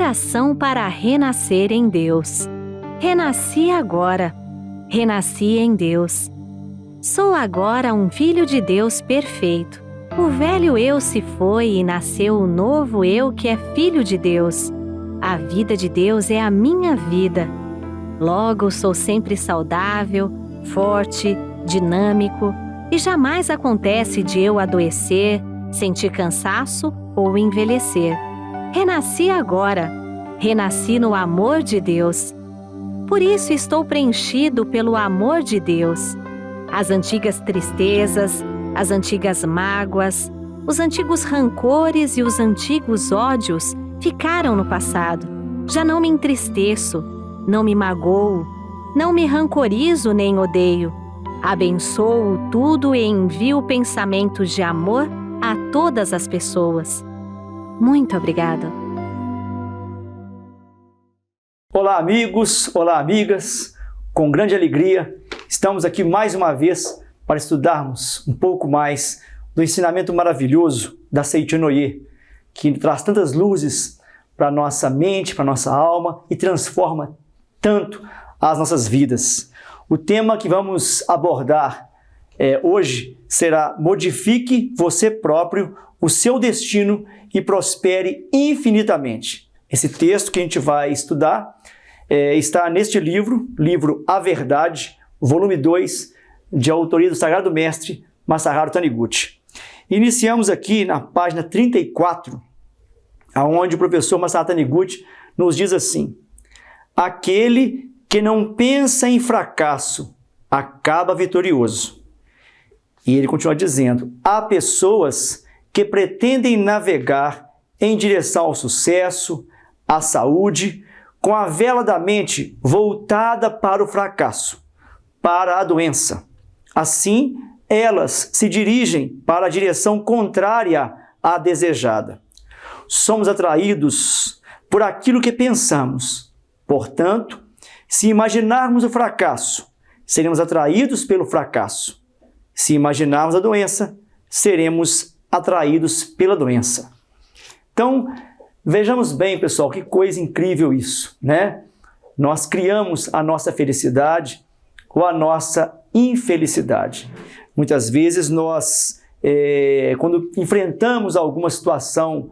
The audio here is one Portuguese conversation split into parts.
oração para renascer em Deus. Renasci agora. Renasci em Deus. Sou agora um filho de Deus perfeito. O velho eu se foi e nasceu o novo eu que é filho de Deus. A vida de Deus é a minha vida. Logo, sou sempre saudável, forte, dinâmico e jamais acontece de eu adoecer, sentir cansaço ou envelhecer. Renasci agora. Renasci no amor de Deus. Por isso estou preenchido pelo amor de Deus. As antigas tristezas, as antigas mágoas, os antigos rancores e os antigos ódios ficaram no passado. Já não me entristeço, não me magoo, não me rancorizo nem odeio. Abençoo tudo e envio pensamentos de amor a todas as pessoas. Muito obrigada. Olá, amigos, olá, amigas. Com grande alegria, estamos aqui mais uma vez para estudarmos um pouco mais do ensinamento maravilhoso da Seiichi Noye, que traz tantas luzes para a nossa mente, para a nossa alma e transforma tanto as nossas vidas. O tema que vamos abordar hoje será: modifique você próprio, o seu destino e prospere infinitamente. Esse texto que a gente vai estudar está neste livro A Verdade, volume 2, de autoria do Sagrado Mestre Masaharu Taniguchi. Iniciamos aqui na página 34, onde o professor Masaharu Taniguchi nos diz assim: aquele que não pensa em fracasso acaba vitorioso. E ele continua dizendo: há pessoas que pretendem navegar em direção ao sucesso, à saúde, com a vela da mente voltada para o fracasso, para a doença. Assim, elas se dirigem para a direção contrária à desejada. Somos atraídos por aquilo que pensamos. Portanto, se imaginarmos o fracasso, seremos atraídos pelo fracasso. Se imaginarmos a doença, seremos atraídos pela doença. Então, vejamos bem, pessoal, que coisa incrível isso, né? Nós criamos a nossa felicidade ou a nossa infelicidade. Muitas vezes nós, quando enfrentamos alguma situação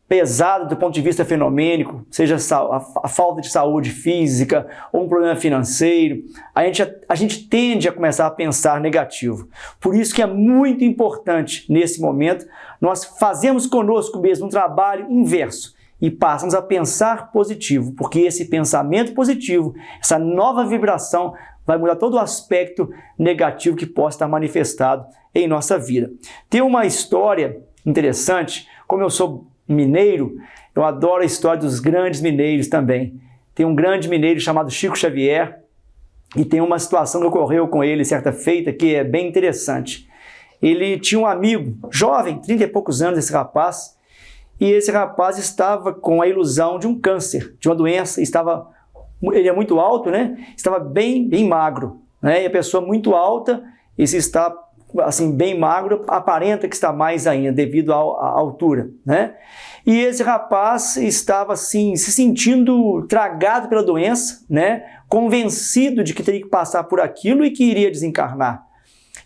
pesada do ponto de vista fenomênico, seja a falta de saúde física ou um problema financeiro, a gente tende a começar a pensar negativo. Por isso que é muito importante, nesse momento, nós fazemos conosco mesmo um trabalho inverso e passamos a pensar positivo, porque esse pensamento positivo, essa nova vibração, vai mudar todo o aspecto negativo que possa estar manifestado em nossa vida. Tem uma história interessante, como eu sou mineiro, eu adoro a história dos grandes mineiros também. Tem um grande mineiro chamado Chico Xavier e tem uma situação que ocorreu com ele certa feita que é bem interessante. Ele tinha um amigo jovem, 30 e poucos anos, esse rapaz, e esse rapaz estava com a ilusão de um câncer, de uma doença, ele é muito alto, né? Estava bem magro, né? E a pessoa muito alta, e se está assim, bem magro, aparenta que está mais ainda, devido à altura, né? E esse rapaz estava assim, se sentindo tragado pela doença, né? Convencido de que teria que passar por aquilo e que iria desencarnar.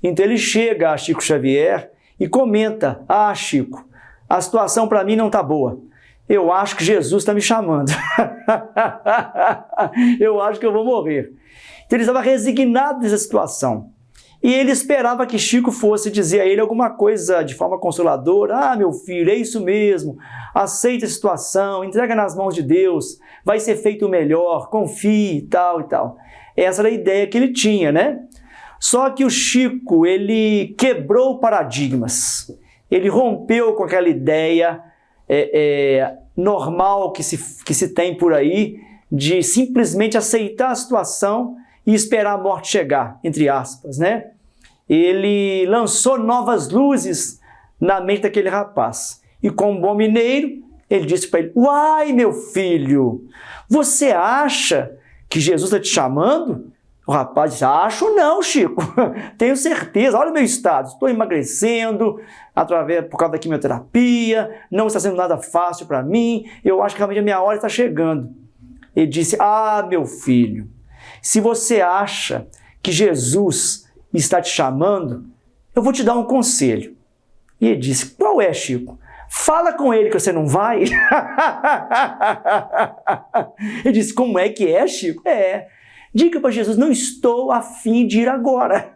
Então ele chega a Chico Xavier e comenta: ah, Chico, a situação para mim não está boa. Eu acho que Jesus está me chamando. Eu acho que eu vou morrer. Então ele estava resignado dessa situação. E ele esperava que Chico fosse dizer a ele alguma coisa de forma consoladora: ah, meu filho, é isso mesmo, aceita a situação, entrega nas mãos de Deus, vai ser feito o melhor, confie e tal e tal. Essa era a ideia que ele tinha, né? Só que o Chico, ele quebrou paradigmas, ele rompeu com aquela ideia normal que se tem por aí, de simplesmente aceitar a situação e esperar a morte chegar, entre aspas, né? Ele lançou novas luzes na mente daquele rapaz. E como bom mineiro, ele disse para ele: uai, meu filho, você acha que Jesus está te chamando? O rapaz disse, acho não, Chico, tenho certeza, olha o meu estado, estou emagrecendo por causa da quimioterapia, não está sendo nada fácil para mim, eu acho que realmente a minha hora está chegando. Ele disse, meu filho, se você acha que Jesus está te chamando, eu vou te dar um conselho. E ele disse, qual é, Chico? Fala com ele que você não vai. Ele disse, como é que é, Chico? Diga para Jesus, não estou a fim de ir agora.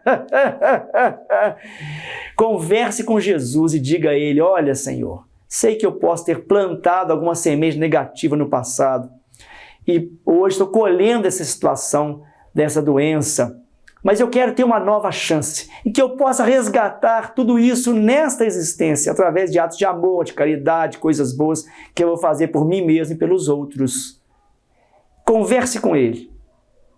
Converse com Jesus e diga a ele, olha, Senhor, sei que eu posso ter plantado alguma semente negativa no passado e hoje estou colhendo essa situação, dessa doença, mas eu quero ter uma nova chance e que eu possa resgatar tudo isso nesta existência, através de atos de amor, de caridade, coisas boas que eu vou fazer por mim mesmo e pelos outros. Converse com ele.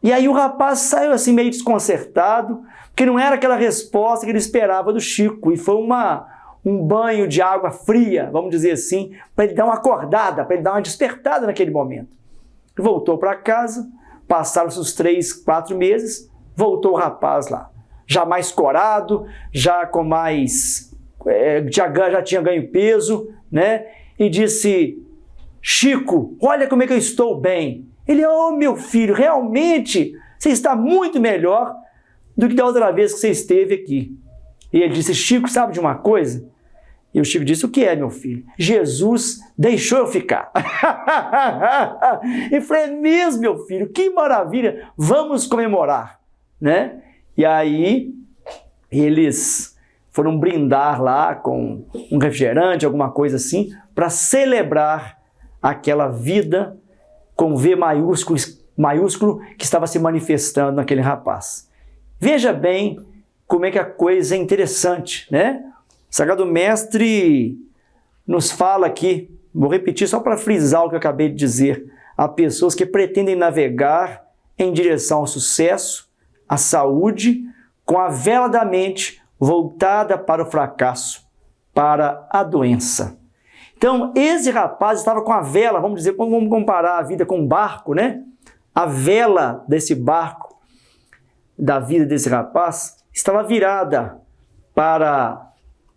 E aí o rapaz saiu assim meio desconcertado, porque não era aquela resposta que ele esperava do Chico, e foi um banho de água fria, vamos dizer assim, para ele dar uma acordada, para ele dar uma despertada naquele momento. Voltou para casa, passaram-se os 3, 4 meses, voltou o rapaz lá, já mais corado, já com mais, já tinha ganho peso, né? E disse, Chico, olha como é que eu estou bem. Ele, meu filho, realmente você está muito melhor do que da outra vez que você esteve aqui. E ele disse, Chico, sabe de uma coisa? E o Chico disse, o que é, meu filho? Jesus deixou eu ficar. E falei, mesmo, meu filho, que maravilha, vamos comemorar, né? E aí eles foram brindar lá com um refrigerante, alguma coisa assim, para celebrar aquela vida com V maiúsculo que estava se manifestando naquele rapaz. Veja bem como é que a coisa é interessante, né? O Sagrado Mestre nos fala aqui, vou repetir só para frisar o que eu acabei de dizer, há pessoas que pretendem navegar em direção ao sucesso, à saúde, com a vela da mente voltada para o fracasso, para a doença. Então, esse rapaz estava com a vela, vamos comparar a vida com um barco, né? A vela desse barco, da vida desse rapaz, estava virada para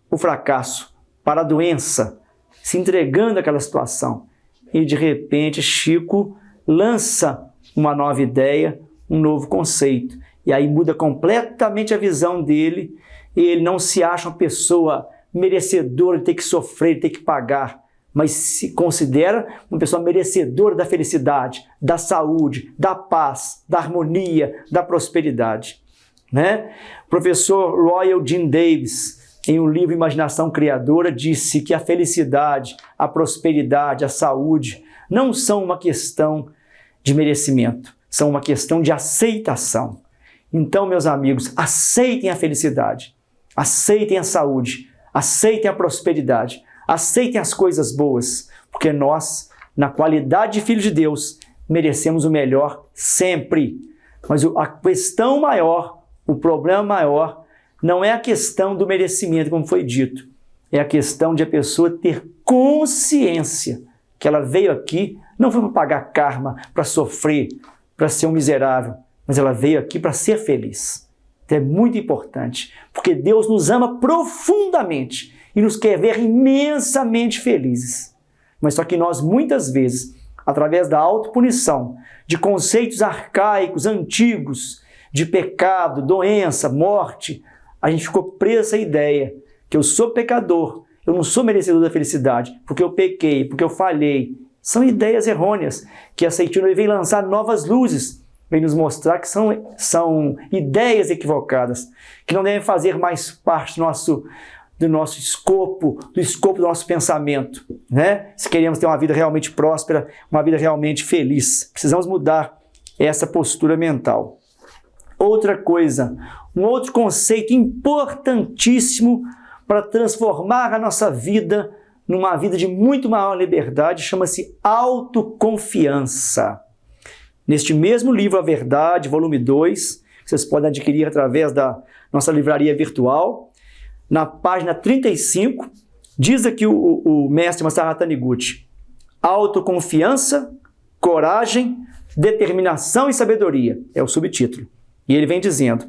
o fracasso, para a doença, se entregando àquela situação. E, de repente, Chico lança uma nova ideia, um novo conceito. E aí muda completamente a visão dele, e ele não se acha uma pessoa merecedora de ter que sofrer, de ter que pagar, mas se considera uma pessoa merecedora da felicidade, da saúde, da paz, da harmonia, da prosperidade, né? O professor Royal Jean Davis, em um livro Imaginação Criadora, disse que a felicidade, a prosperidade, a saúde não são uma questão de merecimento, são uma questão de aceitação. Então, meus amigos, aceitem a felicidade, aceitem a saúde, aceitem a prosperidade, aceitem as coisas boas, porque nós, na qualidade de filhos de Deus, merecemos o melhor sempre. Mas a questão maior, o problema maior, não é a questão do merecimento, como foi dito, é a questão de a pessoa ter consciência que ela veio aqui, não foi para pagar karma, para sofrer, para ser um miserável, mas ela veio aqui para ser feliz. Então é muito importante, porque Deus nos ama profundamente e nos quer ver imensamente felizes. Mas só que nós, muitas vezes, através da autopunição, de conceitos arcaicos, antigos, de pecado, doença, morte, a gente ficou preso a essa ideia que eu sou pecador, eu não sou merecedor da felicidade, porque eu pequei, porque eu falhei. São ideias errôneas que a Seitino vem lançar novas luzes, vem nos mostrar que são ideias equivocadas, que não devem fazer mais parte do nosso escopo, do nosso pensamento, né? Se queremos ter uma vida realmente próspera, uma vida realmente feliz, precisamos mudar essa postura mental. Outra coisa, um outro conceito importantíssimo para transformar a nossa vida numa vida de muito maior liberdade, chama-se autoconfiança. Neste mesmo livro, A Verdade, volume 2, vocês podem adquirir através da nossa livraria virtual, na página 35, diz aqui o mestre Masaru Taniguchi: autoconfiança, coragem, determinação e sabedoria, é o subtítulo. E ele vem dizendo: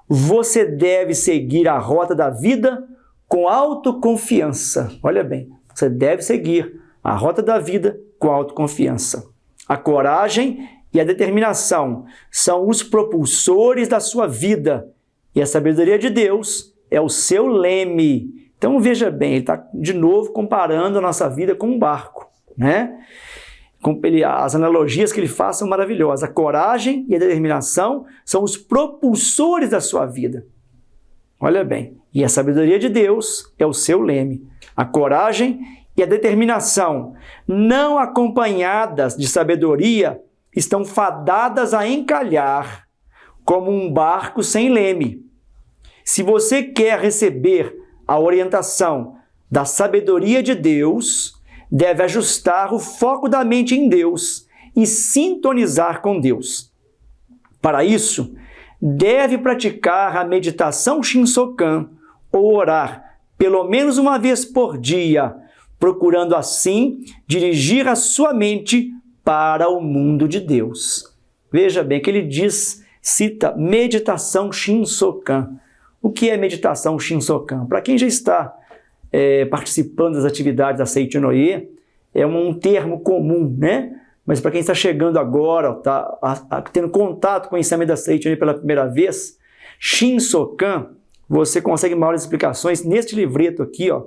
você deve seguir a rota da vida com autoconfiança. Olha bem, você deve seguir a rota da vida com autoconfiança. A coragem e a determinação são os propulsores da sua vida, e a sabedoria de Deus é o seu leme. Então veja bem, ele está de novo comparando a nossa vida com um barco, né? As analogias que ele faz são maravilhosas. A coragem e a determinação são os propulsores da sua vida. Olha bem, e a sabedoria de Deus é o seu leme. A coragem e a determinação, não acompanhadas de sabedoria, estão fadadas a encalhar como um barco sem leme. Se você quer receber a orientação da sabedoria de Deus, deve ajustar o foco da mente em Deus e sintonizar com Deus. Para isso, deve praticar a meditação Shinsokan ou orar pelo menos uma vez por dia, procurando assim dirigir a sua mente para o mundo de Deus. Veja bem que ele cita meditação Shinsokan. O que é meditação Shinsokan? Para quem já está participando das atividades da Seiichi Noye, é um termo comum, né? Mas para quem está chegando agora, está tendo contato com o ensinamento da Seiichi Noye pela primeira vez, Shinsokan, você consegue maiores explicações neste livreto aqui, ó,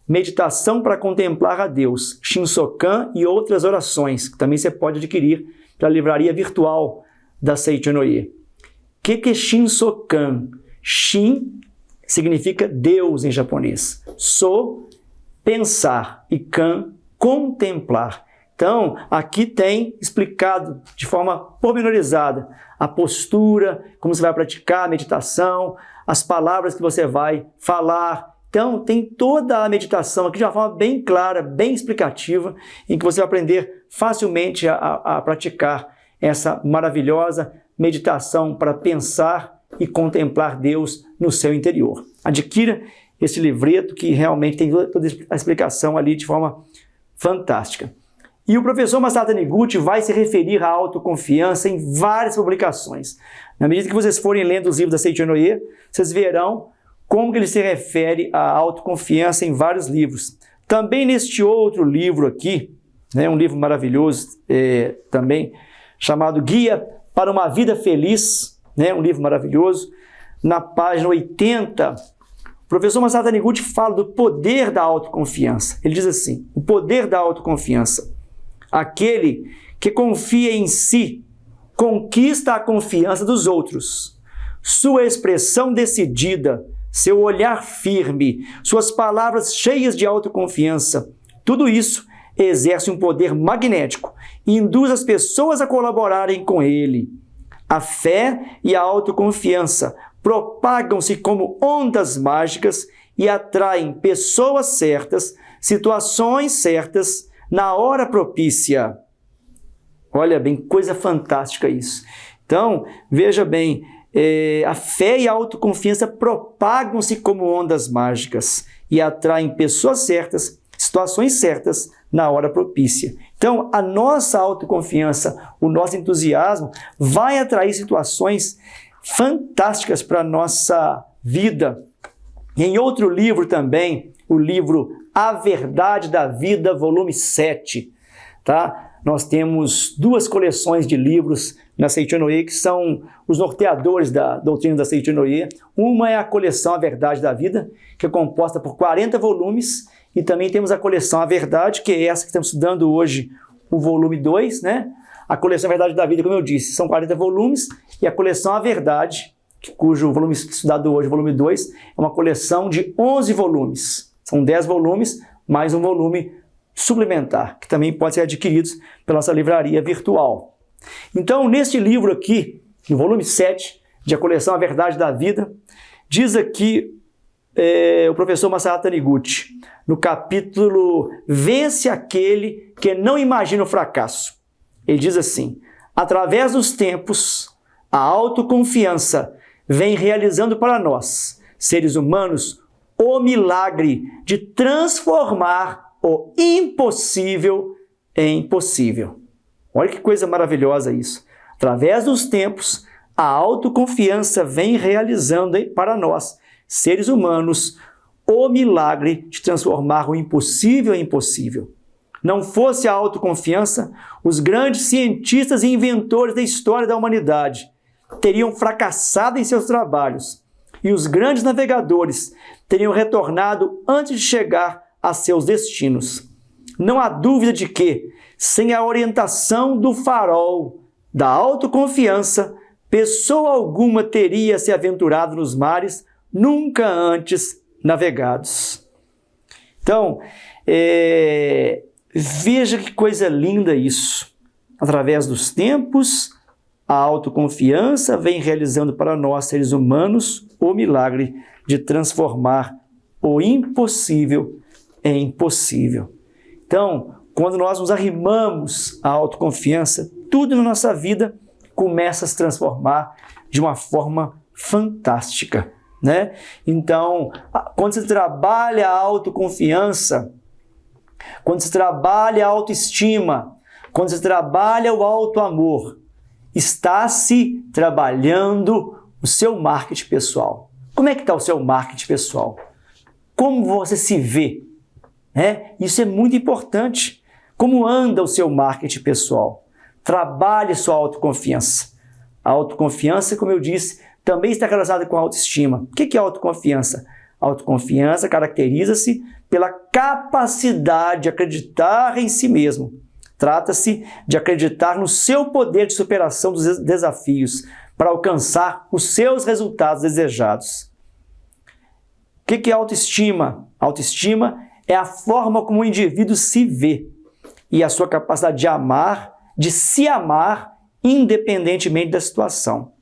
Meditação para Contemplar a Deus, Shinsokan e outras orações, que também você pode adquirir pela livraria virtual da Seiichi Noye. O que é Shinsokan? Shin significa Deus em japonês. So, pensar, e kan, contemplar. Então, aqui tem explicado de forma pormenorizada a postura, como você vai praticar a meditação, as palavras que você vai falar. Então, tem toda a meditação aqui de uma forma bem clara, bem explicativa, em que você vai aprender facilmente a praticar essa maravilhosa meditação para pensar e contemplar Deus no seu interior. Adquira esse livreto que realmente tem toda a explicação ali de forma fantástica. E o professor Masato Taniguchi vai se referir à autoconfiança em várias publicações. Na medida que vocês forem lendo os livros da Seiichi Noye, vocês verão como que ele se refere à autoconfiança em vários livros. Também neste outro livro aqui, né, um livro maravilhoso também, chamado Guia para uma Vida Feliz, né, um livro maravilhoso, na página 80, o professor Masato Taniguchi fala do poder da autoconfiança. Ele diz assim: o poder da autoconfiança. Aquele que confia em si conquista a confiança dos outros. Sua expressão decidida, seu olhar firme, suas palavras cheias de autoconfiança, tudo isso exerce um poder magnético e induz as pessoas a colaborarem com ele. A fé e a autoconfiança propagam-se como ondas mágicas e atraem pessoas certas, situações certas, na hora propícia. Olha bem, coisa fantástica isso. Então, veja bem, a fé e a autoconfiança propagam-se como ondas mágicas e atraem pessoas certas, situações certas, na hora propícia. Então, a nossa autoconfiança, o nosso entusiasmo vai atrair situações fantásticas para a nossa vida. E em outro livro também, o livro A Verdade da Vida, volume 7, tá? Nós temos duas coleções de livros na Seiichi Noye que são os norteadores da doutrina da Seiichi Noye. Uma é a coleção A Verdade da Vida, que é composta por 40 volumes, e também temos a coleção A Verdade, que é essa que estamos estudando hoje, o volume 2, né? A coleção A Verdade da Vida, como eu disse, são 40 volumes, e a coleção A Verdade, cujo volume estudado hoje, o volume 2, é uma coleção de 11 volumes. São 10 volumes, mais um volume suplementar, que também pode ser adquirido pela nossa livraria virtual. Então, neste livro aqui, no volume 7, de A Coleção A Verdade da Vida, diz aqui o professor Masato Taniguchi, no capítulo Vence aquele que não imagina o fracasso. Ele diz assim: através dos tempos, a autoconfiança vem realizando para nós, seres humanos, o milagre de transformar o impossível em possível. Olha que coisa maravilhosa isso. Através dos tempos, a autoconfiança vem realizando para nós, seres humanos, o milagre de transformar o impossível em possível. Não fosse a autoconfiança, os grandes cientistas e inventores da história da humanidade teriam fracassado em seus trabalhos e os grandes navegadores teriam retornado antes de chegar a seus destinos. Não há dúvida de que, sem a orientação do farol da autoconfiança, pessoa alguma teria se aventurado nos mares nunca antes navegados. Então, veja que coisa linda isso. Através dos tempos, a autoconfiança vem realizando para nós, seres humanos, o milagre de transformar o impossível em possível. Então, quando nós nos arrimamos à autoconfiança, tudo na nossa vida começa a se transformar de uma forma fantástica, né? Então, quando se trabalha a autoconfiança, quando se trabalha a autoestima, quando se trabalha o autoamor, está-se trabalhando o seu marketing pessoal. Como é que está o seu marketing pessoal? Como você se vê? Isso é muito importante. Como anda o seu marketing pessoal? Trabalhe sua autoconfiança. A autoconfiança, como eu disse, também está relacionada com a autoestima. O que é autoconfiança? A autoconfiança caracteriza-se pela capacidade de acreditar em si mesmo. Trata-se de acreditar no seu poder de superação dos desafios para alcançar os seus resultados desejados. O que é autoestima? Autoestima é a forma como o indivíduo se vê e a sua capacidade de amar, de se amar independentemente da situação.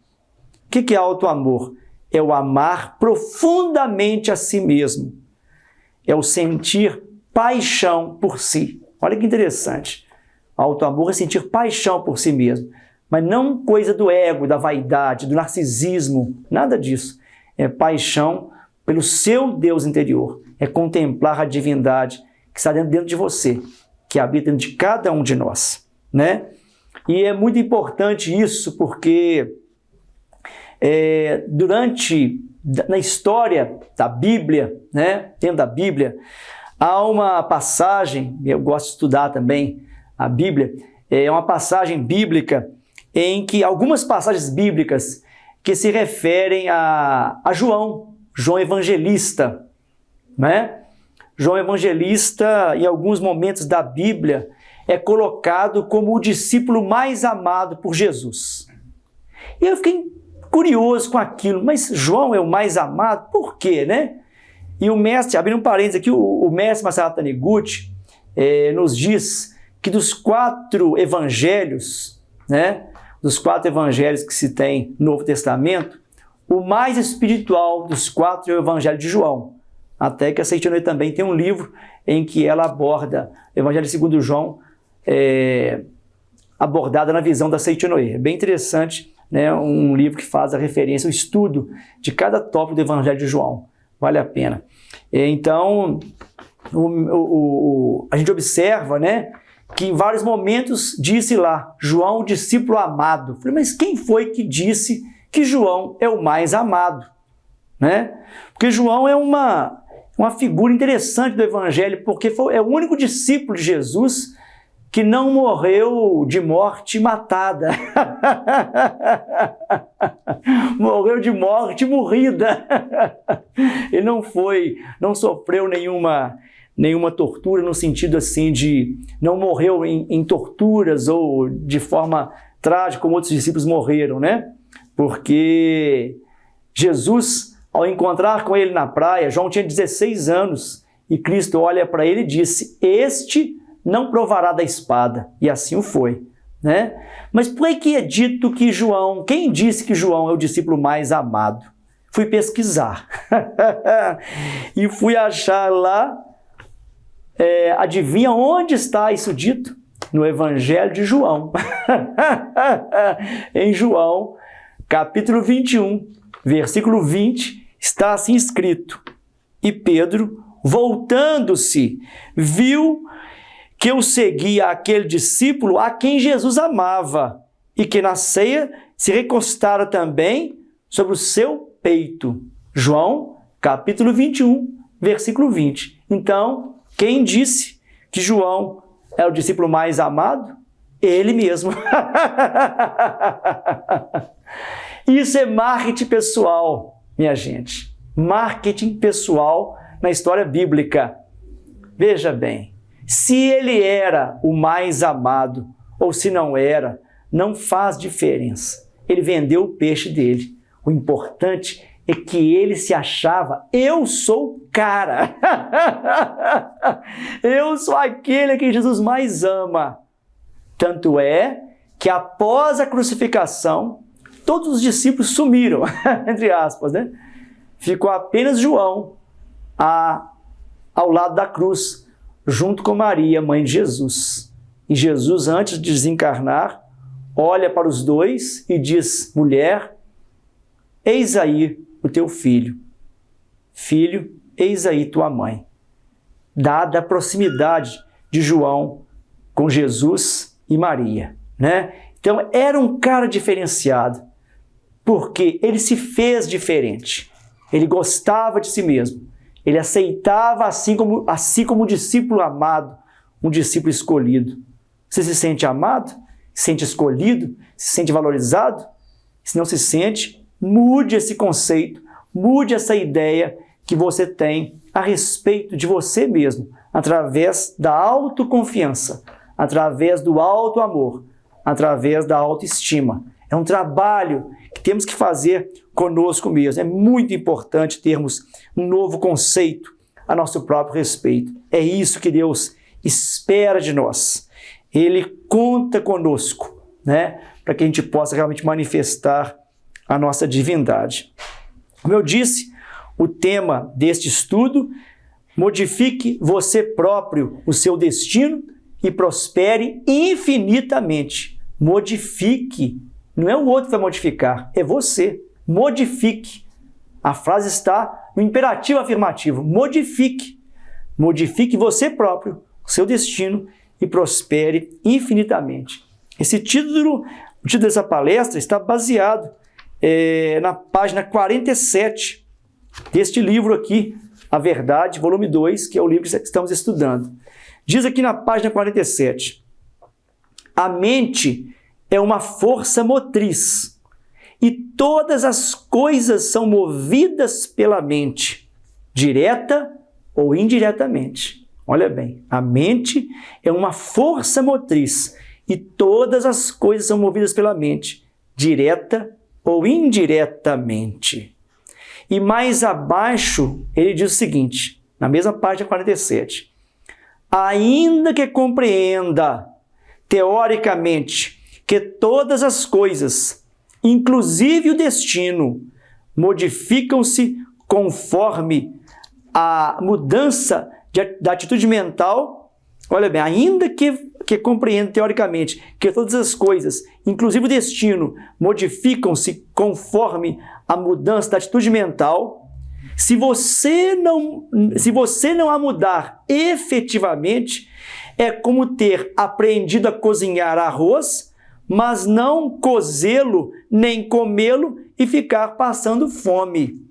O que é autoamor? É o amar profundamente a si mesmo. É o sentir paixão por si. Olha que interessante. Autoamor é sentir paixão por si mesmo, mas não coisa do ego, da vaidade, do narcisismo, nada disso. É paixão pelo seu Deus interior. É contemplar a divindade que está dentro de você, que habita dentro de cada um de nós, né? E é muito importante isso porque na história da Bíblia, né, dentro da Bíblia, há uma passagem, eu gosto de estudar também a Bíblia, é uma passagem bíblica em que algumas passagens bíblicas que se referem a João Evangelista, né? João Evangelista, em alguns momentos da Bíblia, é colocado como o discípulo mais amado por Jesus. E eu fiquei curioso com aquilo, mas João é o mais amado? Por quê, né? E o mestre, abrindo um parênteses aqui, o mestre Masaru Taniguchi nos diz que dos 4 evangelhos, né? Dos 4 evangelhos que se tem no Novo Testamento, o mais espiritual dos 4 é o Evangelho de João. Até que a Seitonoi também tem um livro em que ela aborda o Evangelho segundo João, abordada na visão da Seitonoi. É bem interessante, né? Um livro que faz a referência, o estudo de cada tópico do Evangelho de João. Vale a pena. Então, a gente observa, né, que em vários momentos disse lá, João, o discípulo amado. Falei, mas quem foi que disse que João é o mais amado? Né? Porque João é uma figura interessante do Evangelho, porque é o único discípulo de Jesus que não morreu de morte matada. Morreu de morte morrida. Ele não sofreu nenhuma tortura no sentido assim de não morreu em torturas ou de forma trágica como outros discípulos morreram, né? Porque Jesus, ao encontrar com ele na praia, João tinha 16 anos e Cristo olha para ele e disse: "Este não provará da espada", e assim o foi, né? Mas por que é dito que João, quem disse que João é o discípulo mais amado? Fui pesquisar e fui achar lá, adivinha onde está isso dito? No Evangelho de João. Em João, capítulo 21, versículo 20, está assim escrito: "E Pedro, voltando-se, viu que eu seguia aquele discípulo a quem Jesus amava, e que na ceia se recostara também sobre o seu peito. João, capítulo 21, versículo 20. Então, quem disse que João é o discípulo mais amado? Ele mesmo. Isso é marketing pessoal, minha gente. Marketing pessoal na história bíblica. Veja bem, se ele era o mais amado ou se não era, não faz diferença. Ele vendeu o peixe dele. O importante é que ele se achava, eu sou o cara. Eu sou aquele que Jesus mais ama. Tanto é que após a crucificação, todos os discípulos sumiram, entre aspas, né? Ficou apenas João ao lado da cruz, junto com Maria, mãe de Jesus. E Jesus, antes de desencarnar, olha para os dois e diz: mulher, eis aí o teu filho. Filho, eis aí tua mãe. Dada a proximidade de João com Jesus e Maria, né? Então, era um cara diferenciado, porque ele se fez diferente. Ele gostava de si mesmo. Ele aceitava assim como um discípulo amado, um discípulo escolhido. Você se sente amado? Se sente escolhido? Se sente valorizado? Se não se sente, mude esse conceito, mude essa ideia que você tem a respeito de você mesmo, através da autoconfiança, através do autoamor, através da autoestima. É um trabalho que temos que fazer conosco mesmo. É muito importante termos um novo conceito a nosso próprio respeito. É isso que Deus espera de nós. Ele conta conosco, né, para que a gente possa realmente manifestar a nossa divindade. Como eu disse, o tema deste estudo: modifique você próprio o seu destino e prospere infinitamente. Modifique. Não é o outro que vai modificar, é você. Modifique. A frase está no imperativo afirmativo. Modifique. Modifique você próprio, o seu destino, e prospere infinitamente. O título dessa palestra está baseado na página 47 deste livro aqui, A Verdade, volume 2, que é o livro que estamos estudando. Diz aqui na página 47: a mente é uma força motriz e todas as coisas são movidas pela mente, direta ou indiretamente. Olha bem, a mente é uma força motriz e todas as coisas são movidas pela mente, direta ou indiretamente. E mais abaixo ele diz o seguinte, na mesma página 47: ainda que compreenda teoricamente que todas as coisas, inclusive o destino, modificam-se conforme a mudança da atitude mental. Olha bem, ainda que compreenda teoricamente que todas as coisas, inclusive o destino, modificam-se conforme a mudança da atitude mental, se você não a mudar efetivamente, é como ter aprendido a cozinhar arroz, mas não cozê-lo nem comê-lo e ficar passando fome.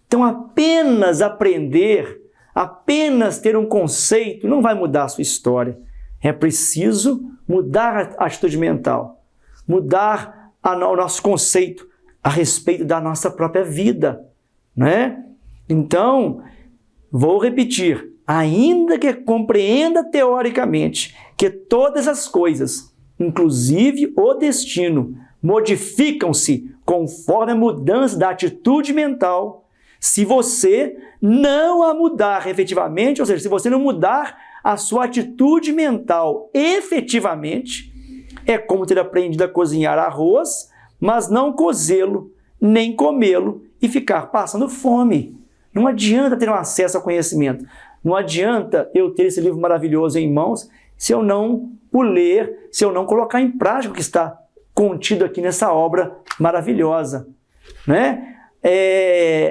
Então, apenas aprender, apenas ter um conceito não vai mudar a sua história. É preciso mudar a atitude mental, mudar o nosso conceito a respeito da nossa própria vida, né? Então, vou repetir: ainda que compreenda teoricamente que todas as coisas, inclusive o destino, modificam-se conforme a mudança da atitude mental, se você não a mudar efetivamente, ou seja, se você não mudar a sua atitude mental efetivamente, é como ter aprendido a cozinhar arroz, mas não cozê-lo, nem comê-lo e ficar passando fome. Não adianta ter um acesso ao conhecimento. Não adianta eu ter esse livro maravilhoso em mãos se eu não o ler, se eu não colocar em prática o que está contido aqui nessa obra maravilhosa, né?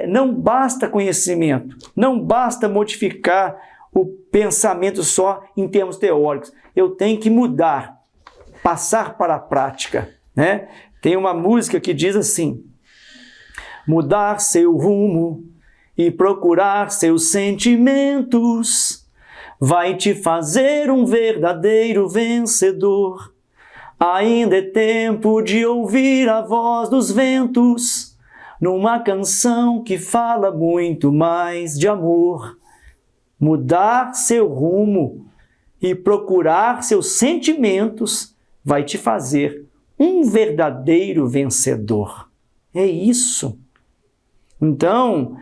Não basta conhecimento, não basta modificar o pensamento só em termos teóricos. Eu tenho que mudar, passar para a prática, né? Tem uma música que diz assim: mudar seu rumo e procurar seus sentimentos vai te fazer um verdadeiro vencedor. Ainda é tempo de ouvir a voz dos ventos numa canção que fala muito mais de amor. Mudar seu rumo e procurar seus sentimentos vai te fazer um verdadeiro vencedor. É isso. Então,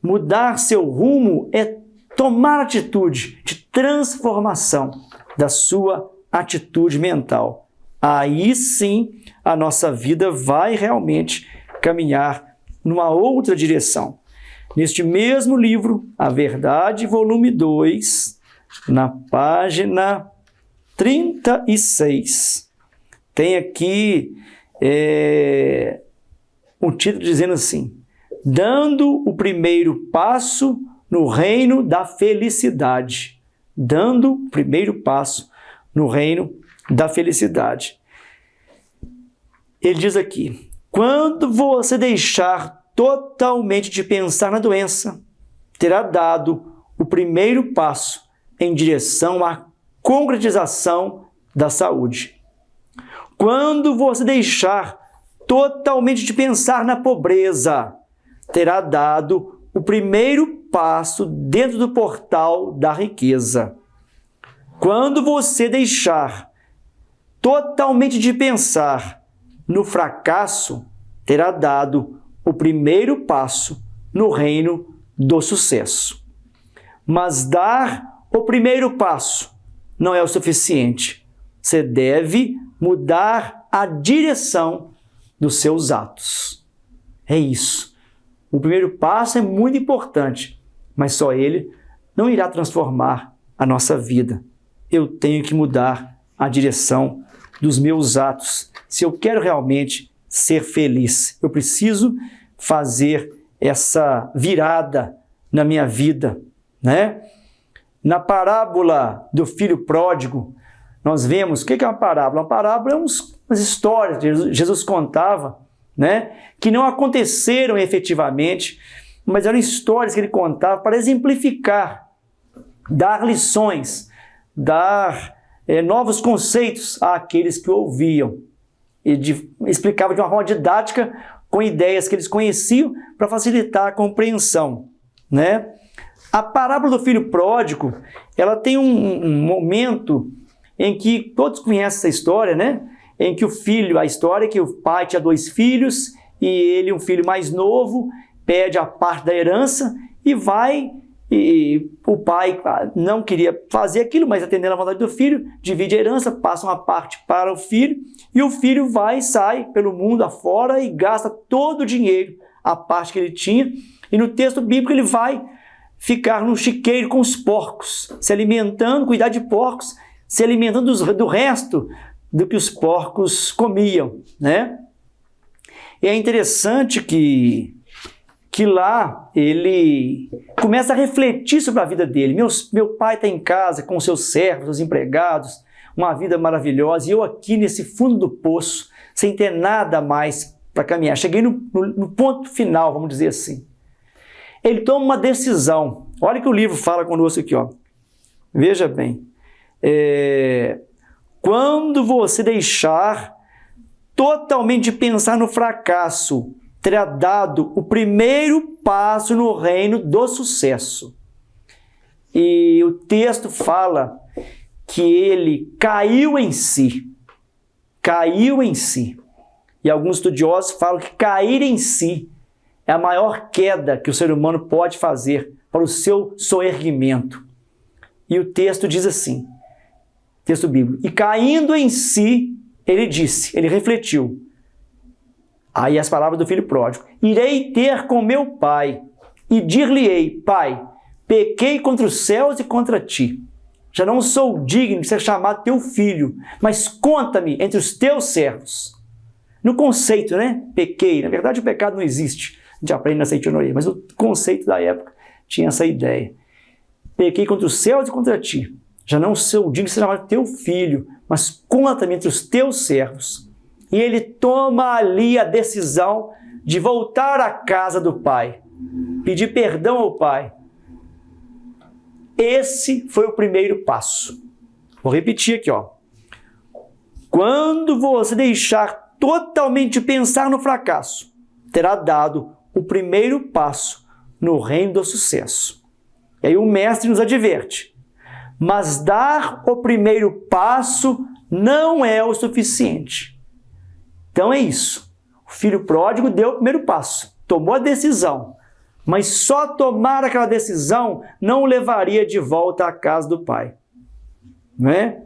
mudar seu rumo é tomar atitude de transformação da sua atitude mental. Aí sim a nossa vida vai realmente caminhar numa outra direção. Neste mesmo livro, A Verdade, volume 2, na página 36, tem aqui um título dizendo assim: dando o primeiro passo no reino da felicidade. Dando o primeiro passo no reino da felicidade. Ele diz aqui: quando você deixar totalmente de pensar na doença, terá dado o primeiro passo em direção à concretização da saúde. Quando você deixar totalmente de pensar na pobreza, terá dado o primeiro passo dentro do portal da riqueza. Quando você deixar totalmente de pensar no fracasso, terá dado o primeiro passo no reino do sucesso. Mas dar o primeiro passo não é o suficiente. Você deve mudar a direção dos seus atos. É isso. O primeiro passo é muito importante, mas só ele não irá transformar a nossa vida. Eu tenho que mudar a direção dos meus atos. Se eu quero realmente ser feliz, eu preciso fazer essa virada na minha vida, né? Na parábola do filho pródigo, nós vemos, o que é uma parábola? Uma parábola é umas histórias que Jesus contava, né? Que não aconteceram efetivamente, mas eram histórias que ele contava para exemplificar, dar lições, dar novos conceitos àqueles que o ouviam. Ele explicava de uma forma didática, com ideias que eles conheciam, para facilitar a compreensão, né? A parábola do filho pródigo, ela tem um momento em que todos conhecem essa história, né? Em que a história é que o pai tinha 2 filhos e ele, um filho mais novo, pede a parte da herança e o pai não queria fazer aquilo, mas atendendo à vontade do filho, divide a herança, passa uma parte para o filho e o filho sai pelo mundo afora e gasta todo o dinheiro, a parte que ele tinha, e no texto bíblico ele vai ficar no chiqueiro com os porcos, se alimentando, cuidar de porcos, se alimentando do resto do que os porcos comiam, né? E é interessante que lá ele começa a refletir sobre a vida dele. Meu pai está em casa com seus servos, seus empregados, uma vida maravilhosa, e eu aqui nesse fundo do poço, sem ter nada mais para caminhar. Cheguei no ponto final, vamos dizer assim. Ele toma uma decisão. Olha o que o livro fala conosco aqui, ó. Veja bem. Quando você deixar totalmente de pensar no fracasso, terá dado o primeiro passo no reino do sucesso. E o texto fala que ele caiu em si. Caiu em si. E alguns estudiosos falam que cair em si é a maior queda que o ser humano pode fazer para o seu soerguimento. E o texto diz assim, texto bíblico: e caindo em si, ele refletiu. Aí as palavras do filho pródigo: irei ter com meu pai e dir-lhe-ei: pai, pequei contra os céus e contra ti. Já não sou digno de ser chamado teu filho, mas conta-me entre os teus servos. No conceito, né? Pequei. Na verdade, o pecado não existe. A gente aprende na seitoria, mas o conceito da época tinha essa ideia. Pequei contra os céus e contra ti. Já não sou digno de ser chamado teu filho, mas conta-me entre os teus servos. e ele toma ali a decisão de voltar à casa do pai, pedir perdão ao pai. Esse foi o primeiro passo. Vou repetir aqui, ó. Quando você deixar totalmente de pensar no fracasso, terá dado o primeiro passo no reino do sucesso. E aí o mestre nos adverte. Mas dar o primeiro passo não é o suficiente. Então é isso. O filho pródigo deu o primeiro passo, tomou a decisão. Mas só tomar aquela decisão não o levaria de volta à casa do pai. Não é?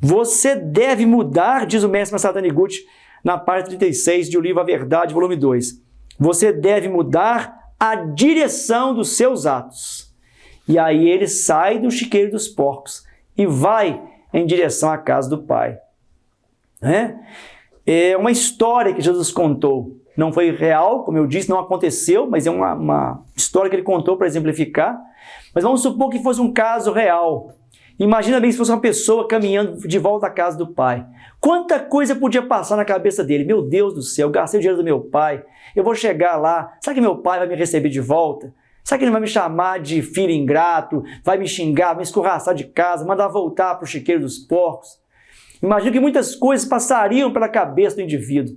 Você deve mudar, diz o mestre Masaru Taniguchi, na parte 36 de O Livro A Verdade, volume 2. Você deve mudar a direção dos seus atos. E aí ele sai do chiqueiro dos porcos e vai em direção à casa do pai. É uma história que Jesus contou. Não foi real, como eu disse, não aconteceu, mas é uma história que ele contou para exemplificar. Mas vamos supor que fosse um caso real. Imagina bem se fosse uma pessoa caminhando de volta à casa do pai. Quanta coisa podia passar na cabeça dele. Meu Deus do céu, eu gastei o dinheiro do meu pai. Eu vou chegar lá. Será que meu pai vai me receber de volta? Será que ele vai me chamar de filho ingrato? Vai me xingar, vai me escorraçar de casa, mandar voltar para o chiqueiro dos porcos? Imagino que muitas coisas passariam pela cabeça do indivíduo.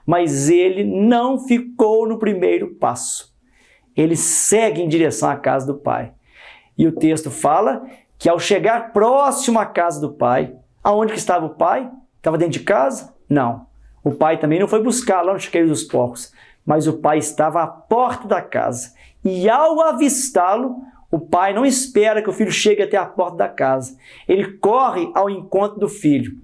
Mas ele não ficou no primeiro passo. Ele segue em direção à casa do pai. E o texto fala que ao chegar próximo à casa do pai, aonde que estava o pai? Estava dentro de casa? Não. O pai também não foi buscar lá no chiqueiro dos porcos, mas o pai estava à porta da casa. E ao avistá-lo, o pai não espera que o filho chegue até a porta da casa. Ele corre ao encontro do filho.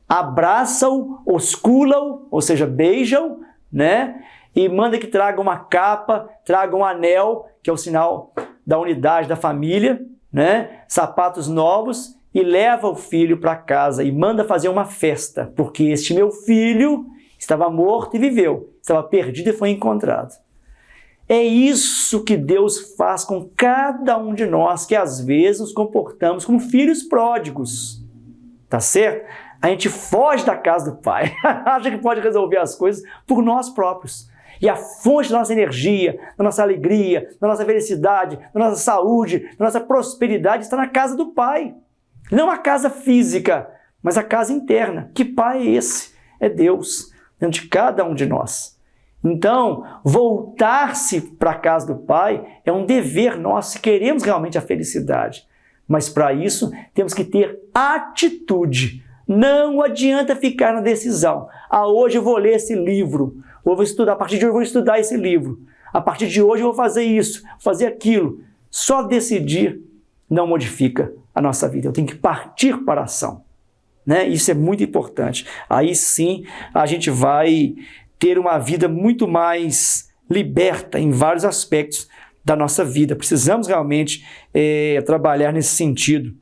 Abraça-o, oscula-o, ou seja, beija-o, né? E manda que traga uma capa, traga um anel, que é o sinal da unidade da família, né? Sapatos novos, e leva o filho para casa e manda fazer uma festa, porque este meu filho estava morto e viveu, estava perdido e foi encontrado. É isso que Deus faz com cada um de nós, que às vezes nos comportamos como filhos pródigos, tá certo? A gente foge da casa do pai, acha que pode resolver as coisas por nós próprios. E a fonte da nossa energia, da nossa alegria, da nossa felicidade, da nossa saúde, da nossa prosperidade está na casa do pai. Não a casa física, mas a casa interna. Que pai é esse? É Deus, dentro de cada um de nós. Então, voltar-se para a casa do pai é um dever nosso se queremos realmente a felicidade. Mas para isso, temos que ter atitude. Não adianta ficar na decisão. Hoje eu vou ler esse livro. Ou vou estudar, a partir de hoje eu vou estudar esse livro. A partir de hoje eu vou fazer isso, fazer aquilo. Só decidir não modifica a nossa vida. Eu tenho que partir para a ação. Né? Isso é muito importante. Aí sim a gente vai ter uma vida muito mais liberta em vários aspectos da nossa vida. Precisamos realmente trabalhar nesse sentido.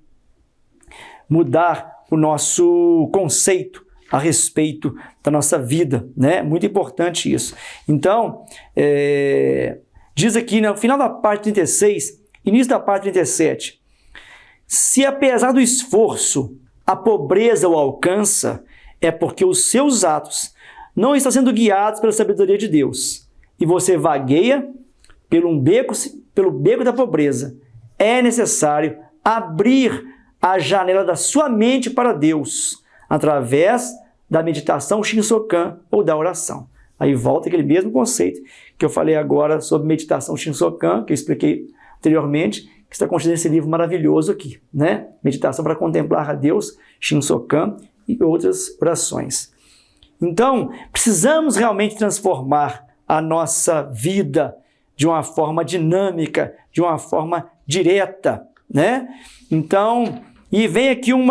Mudar o nosso conceito a respeito da nossa vida, né? Muito importante isso. Então, diz aqui no final da parte 36, início da parte 37, se apesar do esforço a pobreza o alcança, é porque os seus atos não estão sendo guiados pela sabedoria de Deus, e você vagueia pelo beco da pobreza. É necessário abrir a janela da sua mente para Deus, através da meditação Shinsokan ou da oração. Aí volta aquele mesmo conceito que eu falei agora sobre meditação Shinsokan, que eu expliquei anteriormente, que está contido nesse livro maravilhoso aqui, né? Meditação para contemplar a Deus, Shinsokan e outras orações. Então, precisamos realmente transformar a nossa vida de uma forma dinâmica, de uma forma direta, né? Então, e vem aqui um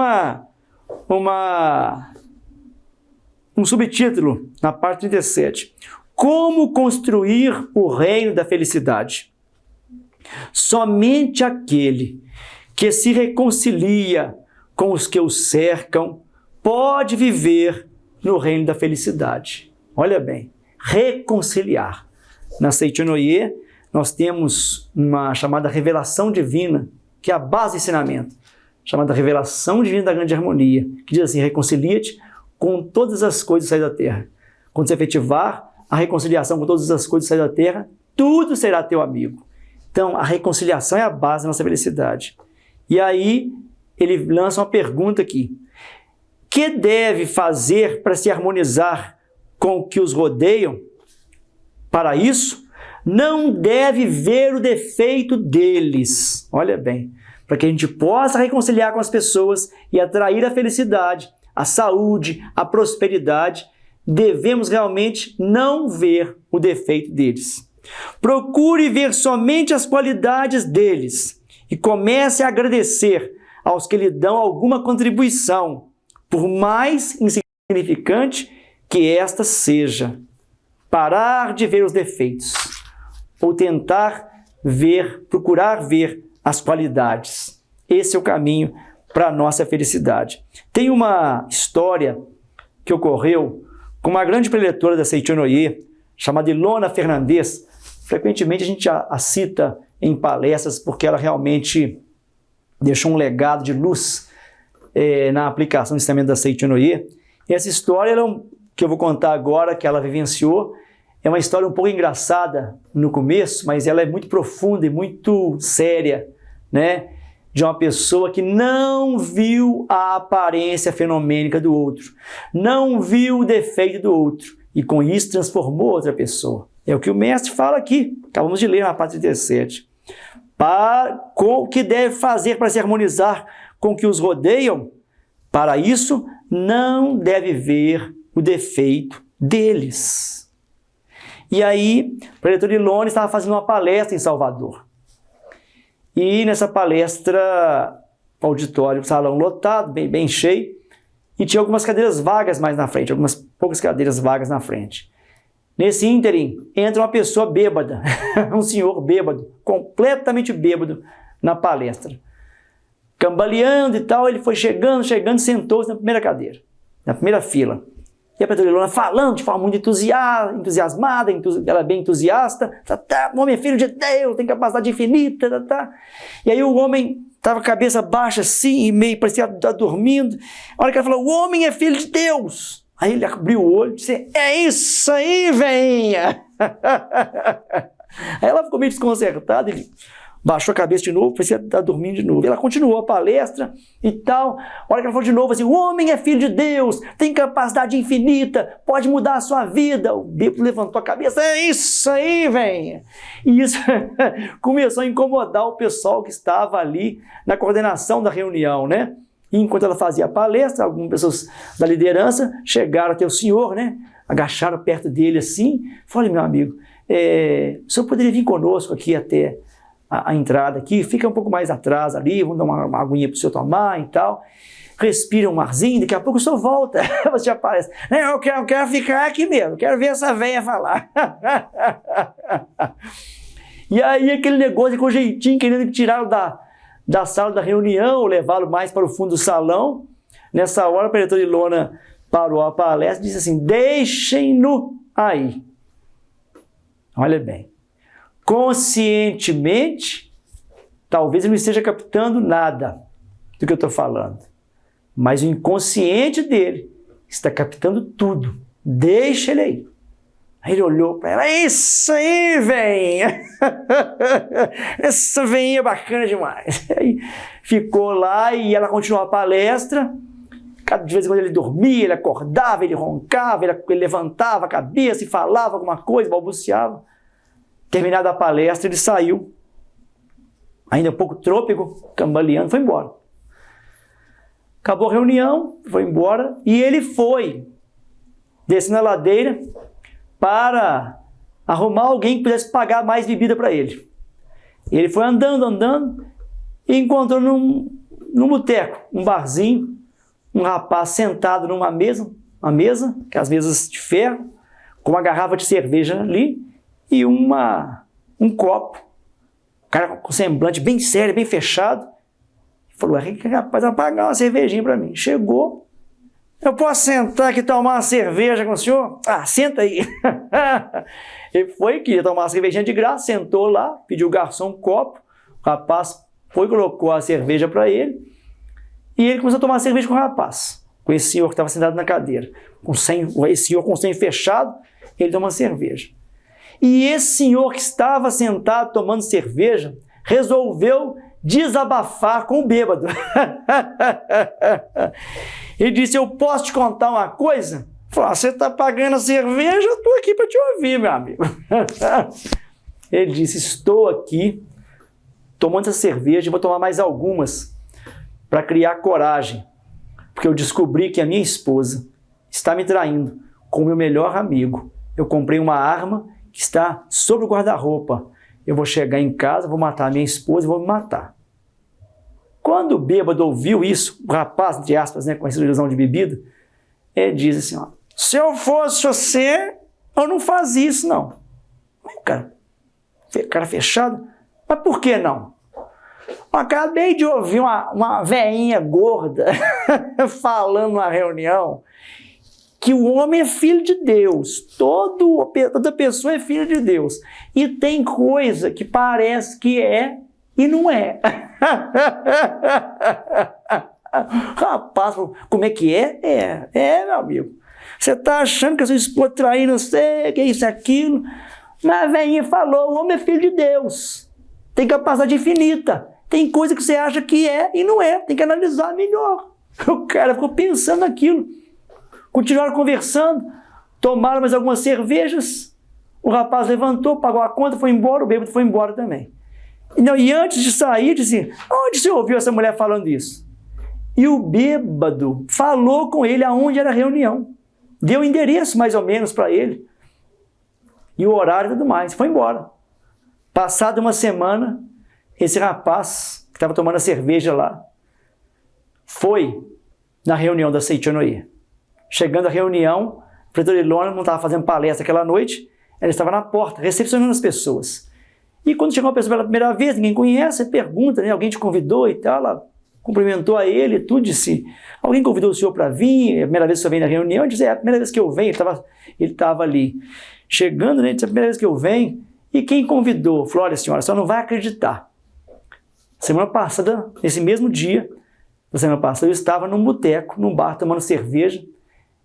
subtítulo na parte 37. Como construir o reino da felicidade? Somente aquele que se reconcilia com os que o cercam pode viver no reino da felicidade. Olha bem, reconciliar. Na Seicho no Ie, nós temos uma chamada revelação divina, que é a base do ensinamento, chamada revelação divina da grande harmonia, que diz assim: reconcilia-te com todas as coisas sair da terra. Quando você efetivar a reconciliação com todas as coisas sair da terra, tudo será teu amigo. Então, a reconciliação é a base da nossa felicidade. E aí, ele lança uma pergunta aqui. Que deve fazer para se harmonizar com o que os rodeiam? Para isso, não deve ver o defeito deles. Olha bem, para que a gente possa reconciliar com as pessoas e atrair a felicidade, a saúde, a prosperidade, devemos realmente não ver o defeito deles. Procure ver somente as qualidades deles e comece a agradecer aos que lhe dão alguma contribuição, por mais insignificante que esta seja. Parar de ver os defeitos ou tentar procurar ver as qualidades. Esse é o caminho para a nossa felicidade. Tem uma história que ocorreu com uma grande preletora da Seitonoye, chamada Ilona Fernandes. Frequentemente a gente a cita em palestras porque ela realmente deixou um legado de luz na aplicação do ensinamento da Seitonoye. E essa história que eu vou contar agora, que ela vivenciou, é uma história um pouco engraçada no começo, mas ela é muito profunda e muito séria, né? De uma pessoa que não viu a aparência fenomênica do outro, não viu o defeito do outro, e com isso transformou outra pessoa. É o que o mestre fala aqui, acabamos de ler na parte 37. O que deve fazer para se harmonizar com o que os rodeiam? Para isso, não deve ver o defeito deles. E aí, o preletor Ilona estava fazendo uma palestra em Salvador. E nessa palestra, o auditório, o salão lotado, bem cheio, e tinha algumas cadeiras vagas mais na frente, algumas poucas cadeiras vagas na frente. Nesse ínterim, entra uma pessoa bêbada, um senhor bêbado, completamente bêbado, na palestra. Cambaleando e tal, ele foi chegando, sentou-se na primeira cadeira, na primeira fila. E a preletora Ilona falando de forma muito entusiasmada, ela é bem entusiasta, o homem é filho de Deus, tem capacidade infinita, E aí o homem estava com a cabeça baixa assim, e meio parecia estar dormindo. A hora que ela falou, o homem é filho de Deus. Aí ele abriu o olho e disse, é isso aí, venha. Aí ela ficou meio desconcertada, ele baixou a cabeça de novo, parecia estar dormindo de novo. Ela continuou a palestra e tal. A hora que ela falou de novo assim, o homem é filho de Deus, tem capacidade infinita, pode mudar a sua vida. O bêbado levantou a cabeça, é isso aí, venha. E isso começou a incomodar o pessoal que estava ali na coordenação da reunião, né? E enquanto ela fazia a palestra, algumas pessoas da liderança chegaram até o senhor, né? Agacharam perto dele assim, falaram, meu amigo, o senhor poderia vir conosco aqui até a entrada aqui, fica um pouco mais atrás ali, vamos dar uma aguinha para o senhor tomar e tal, respira um arzinho, daqui a pouco o senhor volta, você aparece, eu quero ficar aqui mesmo, quero ver essa véia falar. E aí aquele negócio com jeitinho, querendo tirá-lo da sala da reunião, ou levá-lo mais para o fundo do salão. Nessa hora a preletora Ilona parou a palestra e disse assim, deixem-no aí. Olha bem. Conscientemente, talvez ele não esteja captando nada do que eu estou falando, mas o inconsciente dele está captando tudo. Deixa ele aí. Aí ele olhou para ela, isso aí, venha! Essa venha é bacana demais. Aí ficou lá e ela continuou a palestra. De vez em quando ele dormia, ele acordava, ele roncava, ele levantava a cabeça e falava alguma coisa, balbuciava. Terminada a palestra, ele saiu, ainda um pouco trôpego, cambaleando, foi embora. Acabou a reunião, foi embora, e ele foi descendo a ladeira para arrumar alguém que pudesse pagar mais bebida para ele. Ele foi andando, e encontrou num boteco, um barzinho, um rapaz sentado numa mesa, que é as mesas de ferro, com uma garrafa de cerveja ali, e um copo. O cara com semblante bem sério, bem fechado. Falou, rapaz, vai pagar uma cervejinha para mim. Chegou. Eu posso sentar aqui e tomar uma cerveja com o senhor? Ah, senta aí. Ele foi, queria tomar uma cervejinha de graça, sentou lá, pediu o garçom um copo. O rapaz foi, colocou a cerveja para ele. E ele começou a tomar cerveja com o rapaz. com esse senhor que estava sentado na cadeira. Esse senhor com o senho fechado, ele toma cerveja. E esse senhor que estava sentado tomando cerveja, resolveu desabafar com o bêbado. Ele disse, eu posso te contar uma coisa? Falou, você está pagando a cerveja, eu estou aqui para te ouvir, meu amigo. Ele disse, estou aqui tomando essa cerveja e vou tomar mais algumas para criar coragem, porque eu descobri que a minha esposa está me traindo com o meu melhor amigo. Eu comprei uma arma que está sobre o guarda-roupa. Eu vou chegar em casa, vou matar a minha esposa e vou me matar. Quando o bêbado ouviu isso, o rapaz, entre aspas, né, com essa ilusão de bebida, ele diz assim, ó, se eu fosse você, eu não fazia isso, não. Cara fechado, mas por que não? Eu acabei de ouvir uma velhinha gorda falando numa reunião que o homem é filho de Deus, toda pessoa é filha de Deus, e tem coisa que parece que é e não é. Rapaz, como é que é? Meu amigo. Você está achando que a sua esposa traindo, não sei, que é isso, aquilo. Mas a velhinha falou, o homem é filho de Deus. Tem capacidade infinita. Tem coisa que você acha que é e não é. Tem que analisar melhor. O cara ficou pensando naquilo. Continuaram conversando. Tomaram mais algumas cervejas. O rapaz levantou, pagou a conta, foi embora. O bêbado foi embora também. E antes de sair, disse, onde você ouviu essa mulher falando isso? E o bêbado falou com ele aonde era a reunião. Deu o endereço mais ou menos para ele. E o horário e tudo mais. Foi embora. Passada uma semana, esse rapaz que estava tomando a cerveja lá, foi na reunião da Seitianoye. Chegando à reunião, o pretor Ilona não estava fazendo palestra aquela noite, ela estava na porta, recepcionando as pessoas. E quando chegou uma pessoa pela primeira vez, ninguém conhece, pergunta, né? Alguém te convidou e tal, ela cumprimentou a ele, tudo, disse, alguém convidou o senhor para vir, é a primeira vez que o senhor vem na reunião? Ele disse, é a primeira vez que eu venho, ele estava ali. Chegando, né, disse, é a primeira vez que eu venho, e quem convidou? Falou, olha senhora, a senhora não vai acreditar. Semana passada, nesse mesmo dia, na semana passada, eu estava num boteco, num bar, tomando cerveja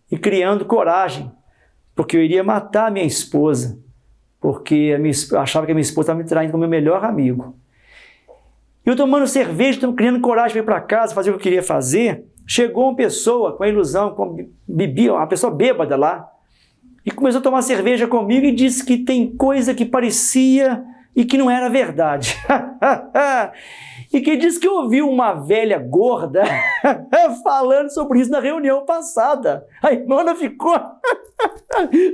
e criando coragem, porque eu iria matar a minha esposa, porque eu achava que a minha esposa estava me traindo com o meu melhor amigo. Eu tomando cerveja, criando coragem para ir para casa, fazer o que eu queria fazer, chegou uma pessoa com a ilusão, bebia, uma pessoa bêbada lá, e começou a tomar cerveja comigo e disse que tem coisa que parecia e que não era verdade. E que disse que ouviu uma velha gorda falando sobre isso na reunião passada. A irmã ficou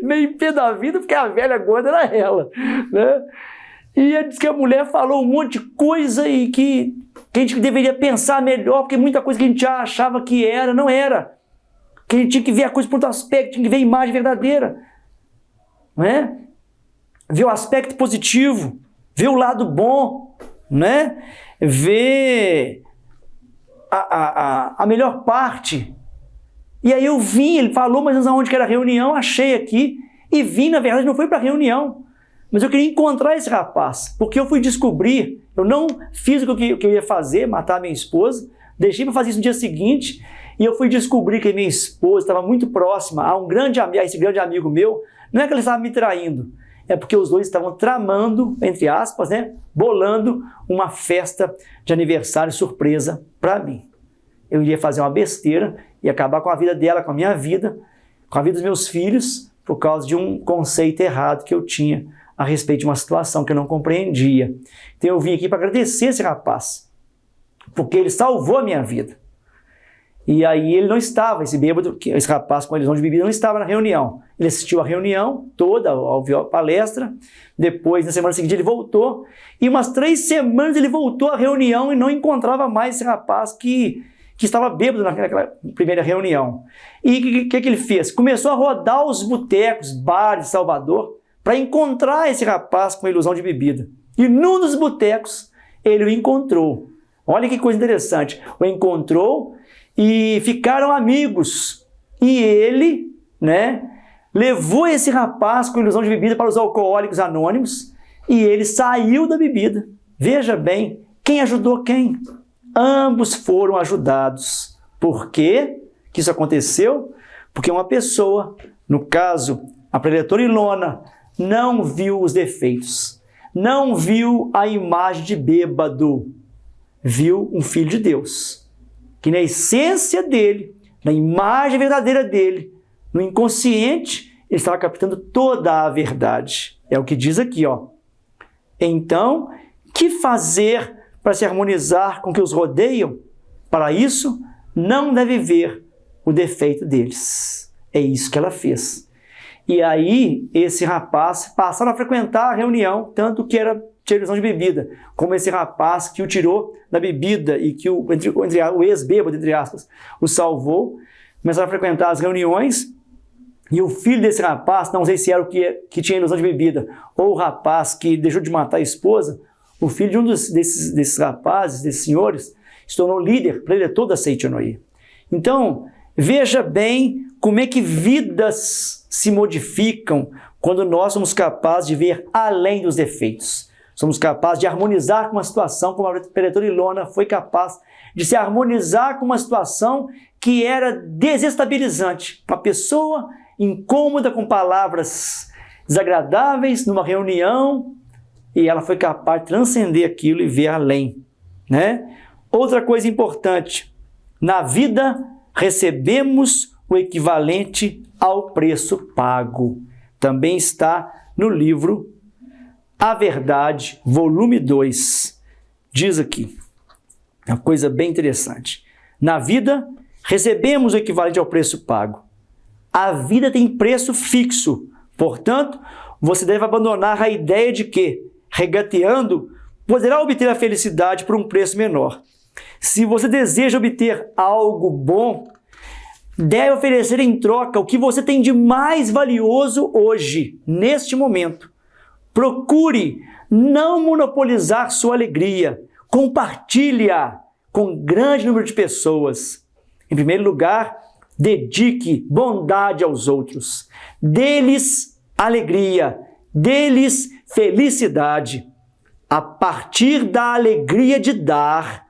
meio em pé da vida porque a velha gorda era ela, né? E ele disse que a mulher falou um monte de coisa e que a gente deveria pensar melhor, porque muita coisa que a gente já achava que era, não era. Que a gente tinha que ver a coisa por outro aspecto, tinha que ver a imagem verdadeira. Não é? Ver o aspecto positivo, ver o lado bom, né? Ver a melhor parte. E aí eu vim, ele falou, mas aonde que era a reunião, achei aqui, e vim, na verdade, não foi para a reunião. Mas eu queria encontrar esse rapaz, porque eu fui descobrir, eu não fiz o que eu ia fazer, matar a minha esposa, deixei para fazer isso no dia seguinte, e eu fui descobrir que a minha esposa estava muito próxima a esse grande amigo meu. Não é que ele estava me traindo, é porque os dois estavam tramando, entre aspas, né, bolando uma festa de aniversário surpresa para mim. Eu iria fazer uma besteira e acabar com a vida dela, com a minha vida, com a vida dos meus filhos, por causa de um conceito errado que eu tinha a respeito de uma situação que eu não compreendia. Então eu vim aqui para agradecer esse rapaz, porque ele salvou a minha vida. E aí ele não estava, esse rapaz com a ilusão de bebida não estava na reunião. Ele assistiu a reunião toda, ouviu a palestra, depois na semana seguinte ele voltou, e umas 3 semanas ele voltou à reunião e não encontrava mais esse rapaz que estava bêbado naquela primeira reunião. E o que ele fez? Começou a rodar os botecos, bares de Salvador, para encontrar esse rapaz com a ilusão de bebida. E num dos botecos ele o encontrou. Olha que coisa interessante. O encontrou e ficaram amigos. E ele, né, levou esse rapaz com ilusão de bebida para os alcoólicos anônimos e ele saiu da bebida. Veja bem, quem ajudou quem? Ambos foram ajudados. Por quê? que isso aconteceu? Porque uma pessoa, no caso, a preletora Ilona, não viu os defeitos, não viu a imagem de bêbado, viu um filho de Deus, que na essência dele, na imagem verdadeira dele, no inconsciente, ele estava captando toda a verdade. É o que diz aqui, ó. Então, que fazer para se harmonizar com o que os rodeiam? Para isso, não deve ver o defeito deles. É isso que ela fez. E aí, esse rapaz passaram a frequentar a reunião, tanto que tinha ilusão de bebida, como esse rapaz que o tirou da bebida e que o ex-bêbado, entre aspas, o salvou, começaram a frequentar as reuniões. E o filho desse rapaz, não sei se era o que tinha ilusão de bebida, ou o rapaz que deixou de matar a esposa, o filho de um desses rapazes, desses senhores, se tornou líder, preletor da Seitonoi. Então, veja bem como é que vidas se modificam quando nós somos capazes de ver além dos defeitos. Somos capazes de harmonizar com uma situação, como a preletora Ilona foi capaz de se harmonizar com uma situação que era desestabilizante. Uma pessoa incômoda com palavras desagradáveis numa reunião, e ela foi capaz de transcender aquilo e ver além, né? Outra coisa importante, na vida recebemos o equivalente ao preço pago. Também está no livro A Verdade, volume 2. Diz aqui, uma coisa bem interessante. Na vida recebemos o equivalente ao preço pago. A vida tem preço fixo, portanto, você deve abandonar a ideia de que, regateando, poderá obter a felicidade por um preço menor. Se você deseja obter algo bom, deve oferecer em troca o que você tem de mais valioso hoje, neste momento. Procure não monopolizar sua alegria, compartilhe-a com um grande número de pessoas. Em primeiro lugar, dedique bondade aos outros. Dê-lhes alegria, dê-lhes felicidade. A partir da alegria de dar,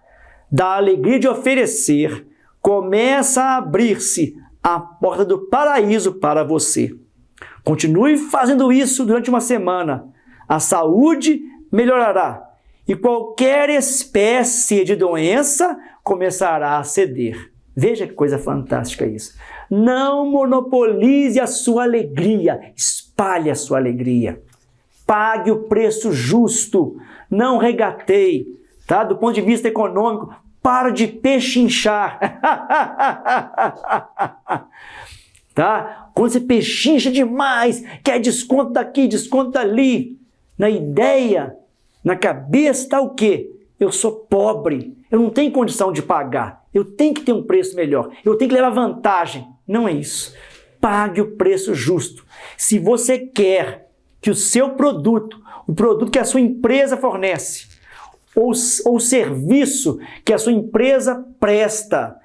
da alegria de oferecer, começa a abrir-se a porta do paraíso para você. Continue fazendo isso durante uma semana. A saúde melhorará e qualquer espécie de doença começará a ceder. Veja que coisa fantástica isso. Não monopolize a sua alegria, espalhe a sua alegria. Pague o preço justo, não regateie, tá? Do ponto de vista econômico, para de pechinchar. Tá? Quando você pechincha demais, quer desconto daqui, desconto dali, na ideia, na cabeça está o quê? Eu sou pobre, eu não tenho condição de pagar, eu tenho que ter um preço melhor, eu tenho que levar vantagem. Não é isso. Pague o preço justo. Se você quer que o seu produto, o produto que a sua empresa fornece, ou o serviço que a sua empresa presta,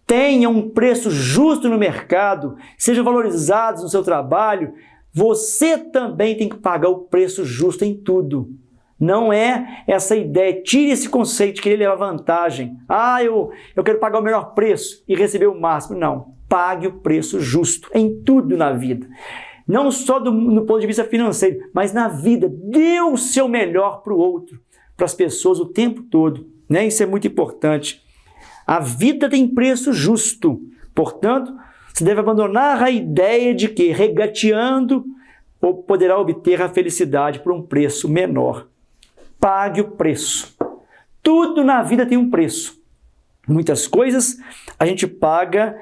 tenha um preço justo no mercado, sejam valorizados no seu trabalho, você também tem que pagar o preço justo em tudo. Não é essa ideia, tire esse conceito de querer levar vantagem. Eu quero pagar o melhor preço e receber o máximo. Não, pague o preço justo em tudo na vida. Não só no ponto de vista financeiro, mas na vida. Dê o seu melhor para o outro, para as pessoas o tempo todo, né? Isso é muito importante. A vida tem preço justo, portanto, você deve abandonar a ideia de que regateando poderá obter a felicidade por um preço menor. Pague o preço. Tudo na vida tem um preço. Muitas coisas a gente paga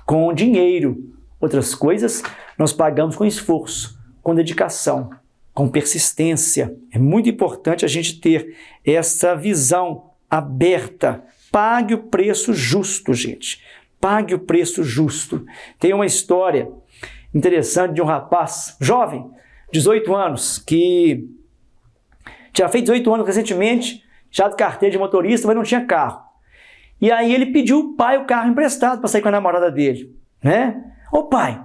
com dinheiro. Outras coisas nós pagamos com esforço, com dedicação, com persistência. É muito importante a gente ter essa visão aberta. Pague o preço justo, gente. Pague o preço justo. Tem uma história interessante de um rapaz jovem, 18 anos, que tinha feito 18 anos recentemente, já de carteira de motorista, mas não tinha carro. E aí ele pediu ao pai o carro emprestado para sair com a namorada dele, né? Ô pai,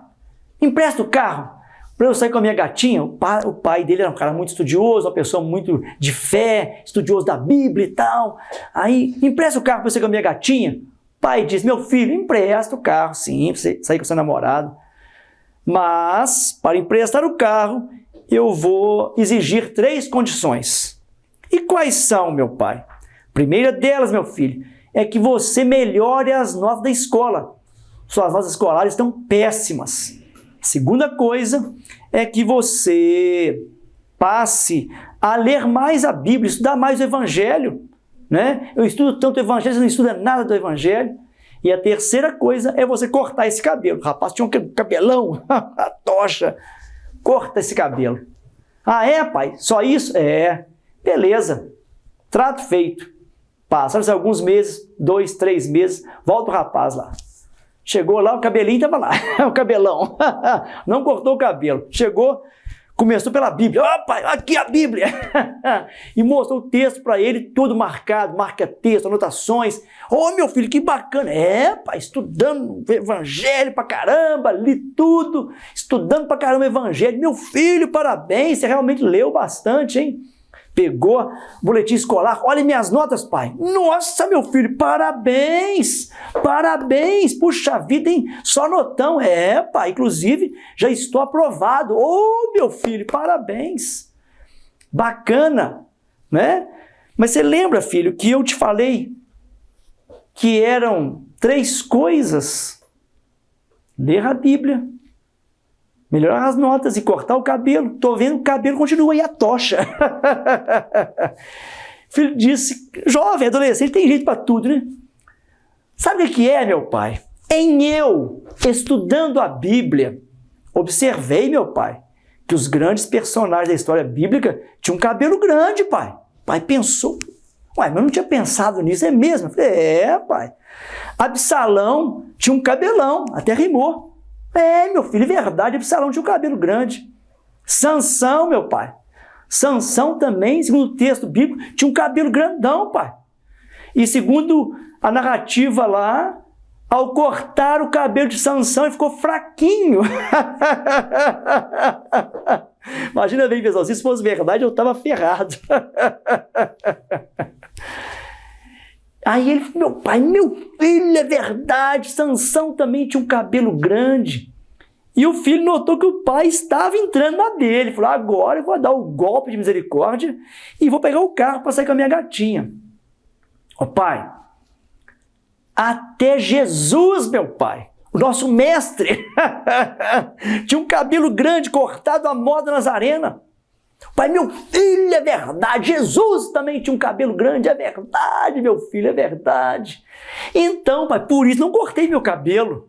empresta o carro para eu sair com a minha gatinha. O pai dele era um cara muito estudioso, uma pessoa muito de fé, estudioso da Bíblia e tal. Aí, empresta o carro para eu sair com a minha gatinha. O pai diz, meu filho, empresta o carro, sim, pra você sair com seu namorado. Mas, para emprestar o carro, eu vou exigir 3 condições. E quais são, meu pai? Primeira delas, meu filho, é que você melhore as notas da escola. Suas notas escolares estão péssimas. Segunda coisa é que você passe a ler mais a Bíblia, estudar mais o Evangelho, né? Eu estudo tanto o Evangelho, você não estuda nada do Evangelho. E a terceira coisa é você cortar esse cabelo. O rapaz tinha um cabelão, a tocha. Corta esse cabelo. Ah, é, pai? Só isso? É. Beleza. Trato feito. Passaram-se alguns meses, 2, 3 meses, volta o rapaz lá. Chegou lá, o cabelinho estava lá, o cabelão. Não cortou o cabelo. Chegou, começou pela Bíblia. Ó, pai, aqui a Bíblia. E mostrou o texto para ele, tudo marcado, marca-texto, anotações. Ô, meu filho, que bacana. É, pai, estudando Evangelho pra caramba, li tudo, estudando pra caramba Evangelho. Meu filho, parabéns, você realmente leu bastante, hein? Pegou boletim escolar, olha minhas notas, pai. Nossa, meu filho, parabéns, parabéns, puxa vida, hein? Só notão. É, pai, inclusive já estou aprovado. Ô, meu filho, parabéns. Bacana, né? Mas você lembra, filho, que eu te falei que eram 3 coisas? Ler a Bíblia, melhorar as notas e cortar o cabelo. Estou vendo que o cabelo continua aí a tocha. Filho disse, jovem, adolescente, tem jeito para tudo, né? Sabe o que é, meu pai? Em eu, estudando a Bíblia, observei, meu pai, que os grandes personagens da história bíblica tinham um cabelo grande, pai. Pai pensou, ué, mas eu não tinha pensado nisso, é mesmo? Eu falei, é, pai. Absalão tinha um cabelão, até rimou. É, meu filho, é verdade, Absalão tinha um cabelo grande. Sansão, meu pai. Sansão também, segundo o texto bíblico, tinha um cabelo grandão, pai. E segundo a narrativa lá, ao cortar o cabelo de Sansão, ele ficou fraquinho. Imagina bem, pessoal, se isso fosse verdade, eu estava ferrado. Aí ele falou, meu pai, meu filho, é verdade, Sansão também tinha um cabelo grande. E o filho notou que o pai estava entrando na dele. Falou, agora eu vou dar o golpe de misericórdia e vou pegar o carro para sair com a minha gatinha. Ô pai, até Jesus, meu pai, o nosso mestre, tinha um cabelo grande cortado à moda Nazarena. Pai, meu filho, é verdade, Jesus também tinha um cabelo grande, é verdade, meu filho, é verdade. Então, pai, por isso não cortei meu cabelo.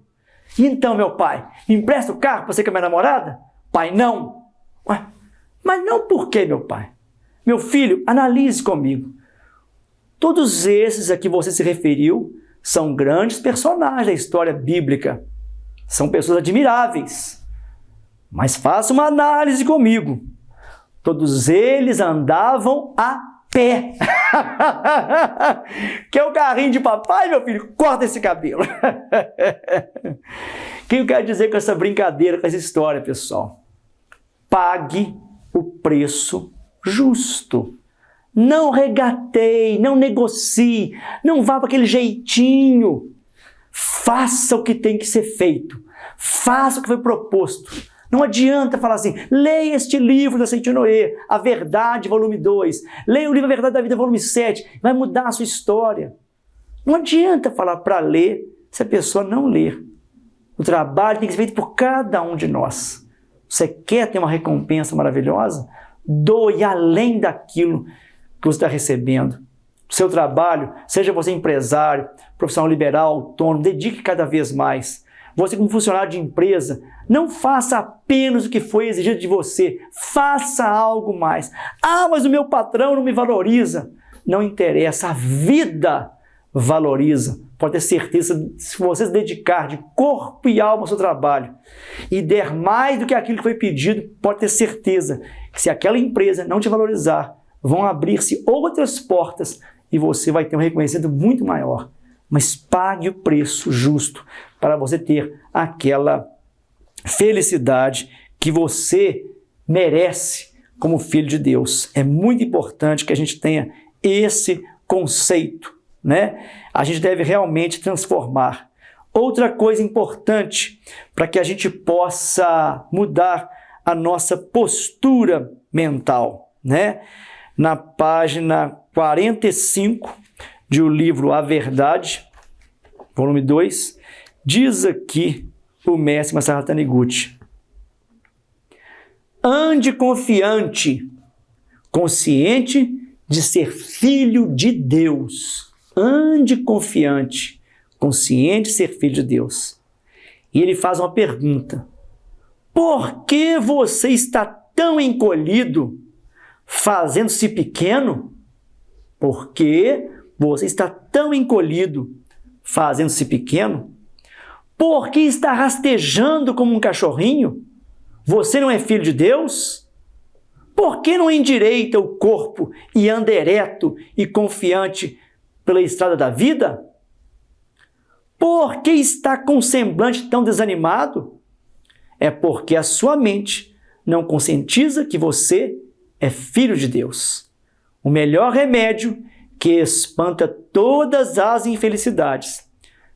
Então, meu pai, me empresta o carro para você com a minha namorada? Pai, não. Ué, mas não por quê, meu pai? Meu filho, analise comigo. Todos esses a que você se referiu são grandes personagens da história bíblica. São pessoas admiráveis. Mas faça uma análise comigo. Todos eles andavam a pé. Quer o carrinho de papai, meu filho? Corta esse cabelo. O que eu quero dizer com essa brincadeira, com essa história, pessoal? Pague o preço justo. Não regateie, não negocie, não vá para aquele jeitinho. Faça o que tem que ser feito. Faça o que foi proposto. Não adianta falar assim, leia este livro da Seitino Noé, A Verdade, volume 2. Leia o livro A Verdade da Vida, volume 7. Vai mudar a sua história. Não adianta falar para ler se a pessoa não ler. O trabalho tem que ser feito por cada um de nós. Você quer ter uma recompensa maravilhosa? Doe além daquilo que você está recebendo. O seu trabalho, seja você empresário, profissional liberal, autônomo, dedique cada vez mais. Você como funcionário de empresa, não faça apenas o que foi exigido de você. Faça algo mais. Ah, mas o meu patrão não me valoriza. Não interessa, a vida valoriza. Pode ter certeza, se você se dedicar de corpo e alma ao seu trabalho e der mais do que aquilo que foi pedido, pode ter certeza que se aquela empresa não te valorizar, vão abrir-se outras portas e você vai ter um reconhecimento muito maior. Mas pague o preço justo para você ter aquela felicidade que você merece como filho de Deus. É muito importante que a gente tenha esse conceito né? A gente deve realmente transformar. Outra coisa importante para que a gente possa mudar a nossa postura mental, né? Na página 45 de o livro A Verdade, volume 2, diz aqui o mestre Masaharu Taniguchi: ande confiante, consciente de ser filho de Deus. Ande confiante, consciente de ser filho de Deus. E ele faz uma pergunta: por que você está tão encolhido, fazendo-se pequeno? Por que você está tão encolhido, fazendo-se pequeno? Por que está rastejando como um cachorrinho? Você não é filho de Deus? Por que não endireita o corpo e anda ereto e confiante pela estrada da vida? Por que está com um semblante tão desanimado? É porque a sua mente não conscientiza que você é filho de Deus. O melhor remédio que espanta todas as infelicidades,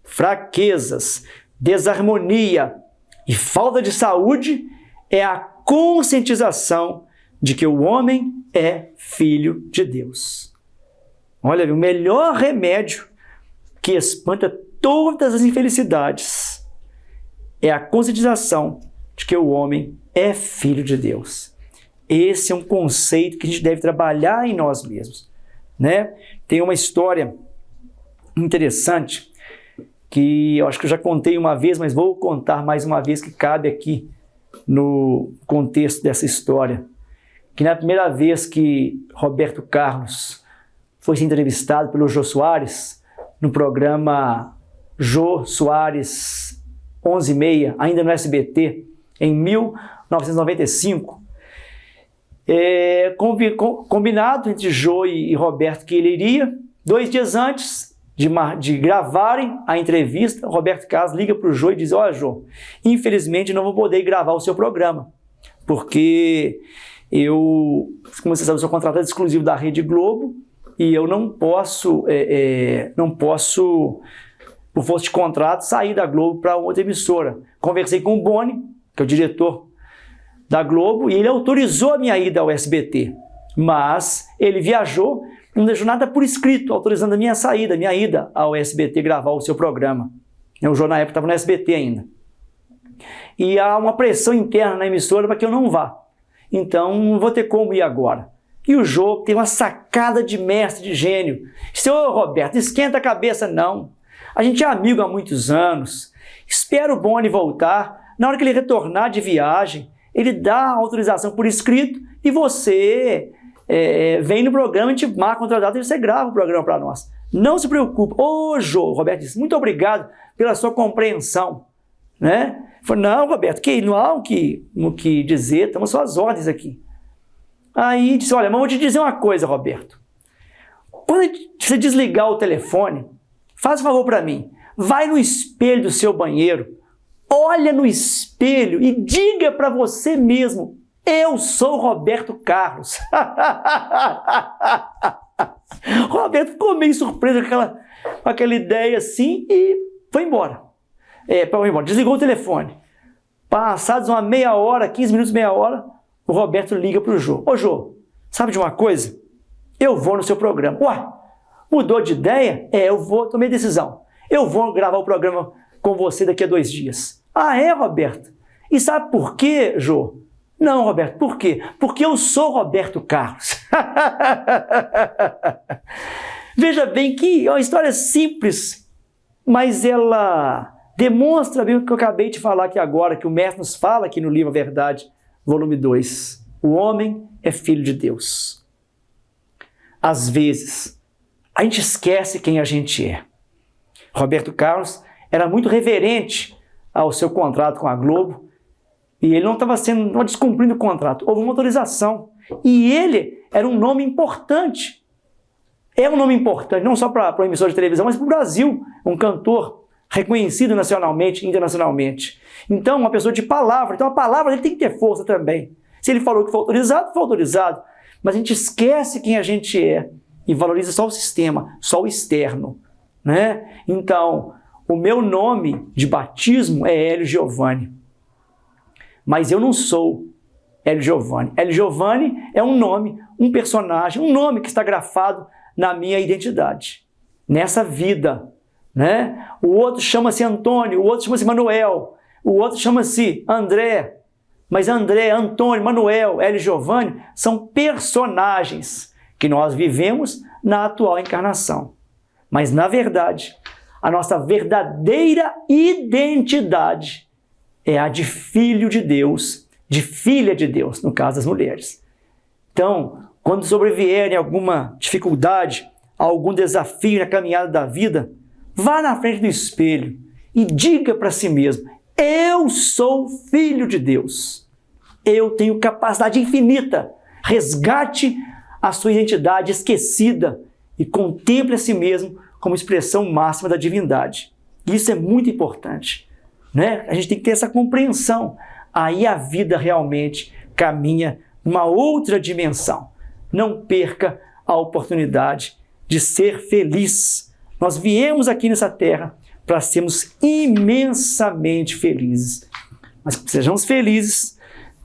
fraquezas, desarmonia e falta de saúde é a conscientização de que o homem é filho de Deus. Olha, o melhor remédio que espanta todas as infelicidades é a conscientização de que o homem é filho de Deus. Esse é um conceito que a gente deve trabalhar em nós mesmos, né? Tem uma história interessante que eu acho que eu já contei uma vez, mas vou contar mais uma vez, que cabe aqui no contexto dessa história. Que na primeira vez que Roberto Carlos foi ser entrevistado pelo Jô Soares, no programa Jô Soares 11h30, ainda no SBT, em 1995, combinado entre Jô e Roberto que ele iria. 2 dias antes de gravarem a entrevista, Roberto Carlos liga para o Jô e diz: olha, Jô, infelizmente não vou poder gravar o seu programa, porque eu, como você sabe, sou contratado exclusivo da Rede Globo e eu não posso, por força de contrato, sair da Globo para outra emissora. Conversei com o Boni, que é o diretor da Globo, e ele autorizou a minha ida ao SBT, mas ele viajou, não deixou nada por escrito, autorizando a minha saída, a minha ida ao SBT gravar o seu programa. O Jô, na época, estava no SBT ainda. E há uma pressão interna na emissora para que eu não vá. Então, não vou ter como ir agora. E o Jô tem uma sacada de mestre, de gênio. Senhor Roberto, esquenta a cabeça, não. A gente é amigo há muitos anos. Espera o Boni voltar. Na hora que ele retornar de viagem, ele dá a autorização por escrito e você vem no programa, a gente marca outra data e você grava o programa para nós. Não se preocupe. Ô, Jô, Roberto disse, muito obrigado pela sua compreensão, né? Falei, não, Roberto, não há o que dizer, estamos só as ordens aqui. Aí disse, olha, mas vou te dizer uma coisa, Roberto. Quando você desligar o telefone, faz um favor para mim, vai no espelho do seu banheiro, olha no espelho e diga para você mesmo: eu sou Roberto Carlos. Roberto ficou meio surpreso com aquela ideia assim e foi embora. Desligou o telefone. Passados uma meia hora, 15 minutos, meia hora, o Roberto liga para o Jô. Ô Jô, sabe de uma coisa? Eu vou no seu programa. Ué, mudou de ideia? Tomei decisão. Eu vou gravar o programa com você daqui a 2 dias. Ah, é, Roberto? E sabe por quê, Jô? Não, Roberto, por quê? Porque eu sou Roberto Carlos. Veja bem que é uma história simples, mas ela demonstra bem o que eu acabei de falar aqui agora, que o mestre nos fala aqui no livro A Verdade, volume 2. O homem é filho de Deus. Às vezes, a gente esquece quem a gente é. Roberto Carlos era muito reverente ao seu contrato com a Globo e ele não estava descumprindo o contrato. Houve uma autorização e ele era um nome importante. É um nome importante, não só para a emissora de televisão, mas para o Brasil. Um cantor reconhecido nacionalmente, internacionalmente. Então, uma pessoa de palavra. Então, a palavra dele tem que ter força também. Se ele falou que foi autorizado, foi autorizado. Mas a gente esquece quem a gente é e valoriza só o sistema, só o externo, né? Então, o meu nome de batismo é Hélio Giovanni, mas eu não sou Hélio Giovanni. Hélio Giovanni é um nome, um personagem, um nome que está grafado na minha identidade, nessa vida, né? O outro chama-se Antônio, o outro chama-se Manuel, o outro chama-se André, mas André, Antônio, Manuel, Hélio Giovanni são personagens que nós vivemos na atual encarnação. Mas, na verdade, a nossa verdadeira identidade é a de filho de Deus, de filha de Deus, no caso das mulheres. Então, quando sobrevierem alguma dificuldade, algum desafio na caminhada da vida, vá na frente do espelho e diga para si mesmo: eu sou filho de Deus. Eu tenho capacidade infinita. Resgate a sua identidade esquecida e contemple a si mesmo como expressão máxima da divindade. Isso é muito importante, né? A gente tem que ter essa compreensão. Aí a vida realmente caminha numa outra dimensão. Não perca a oportunidade de ser feliz. Nós viemos aqui nessa terra para sermos imensamente felizes. Mas para que sejamos felizes,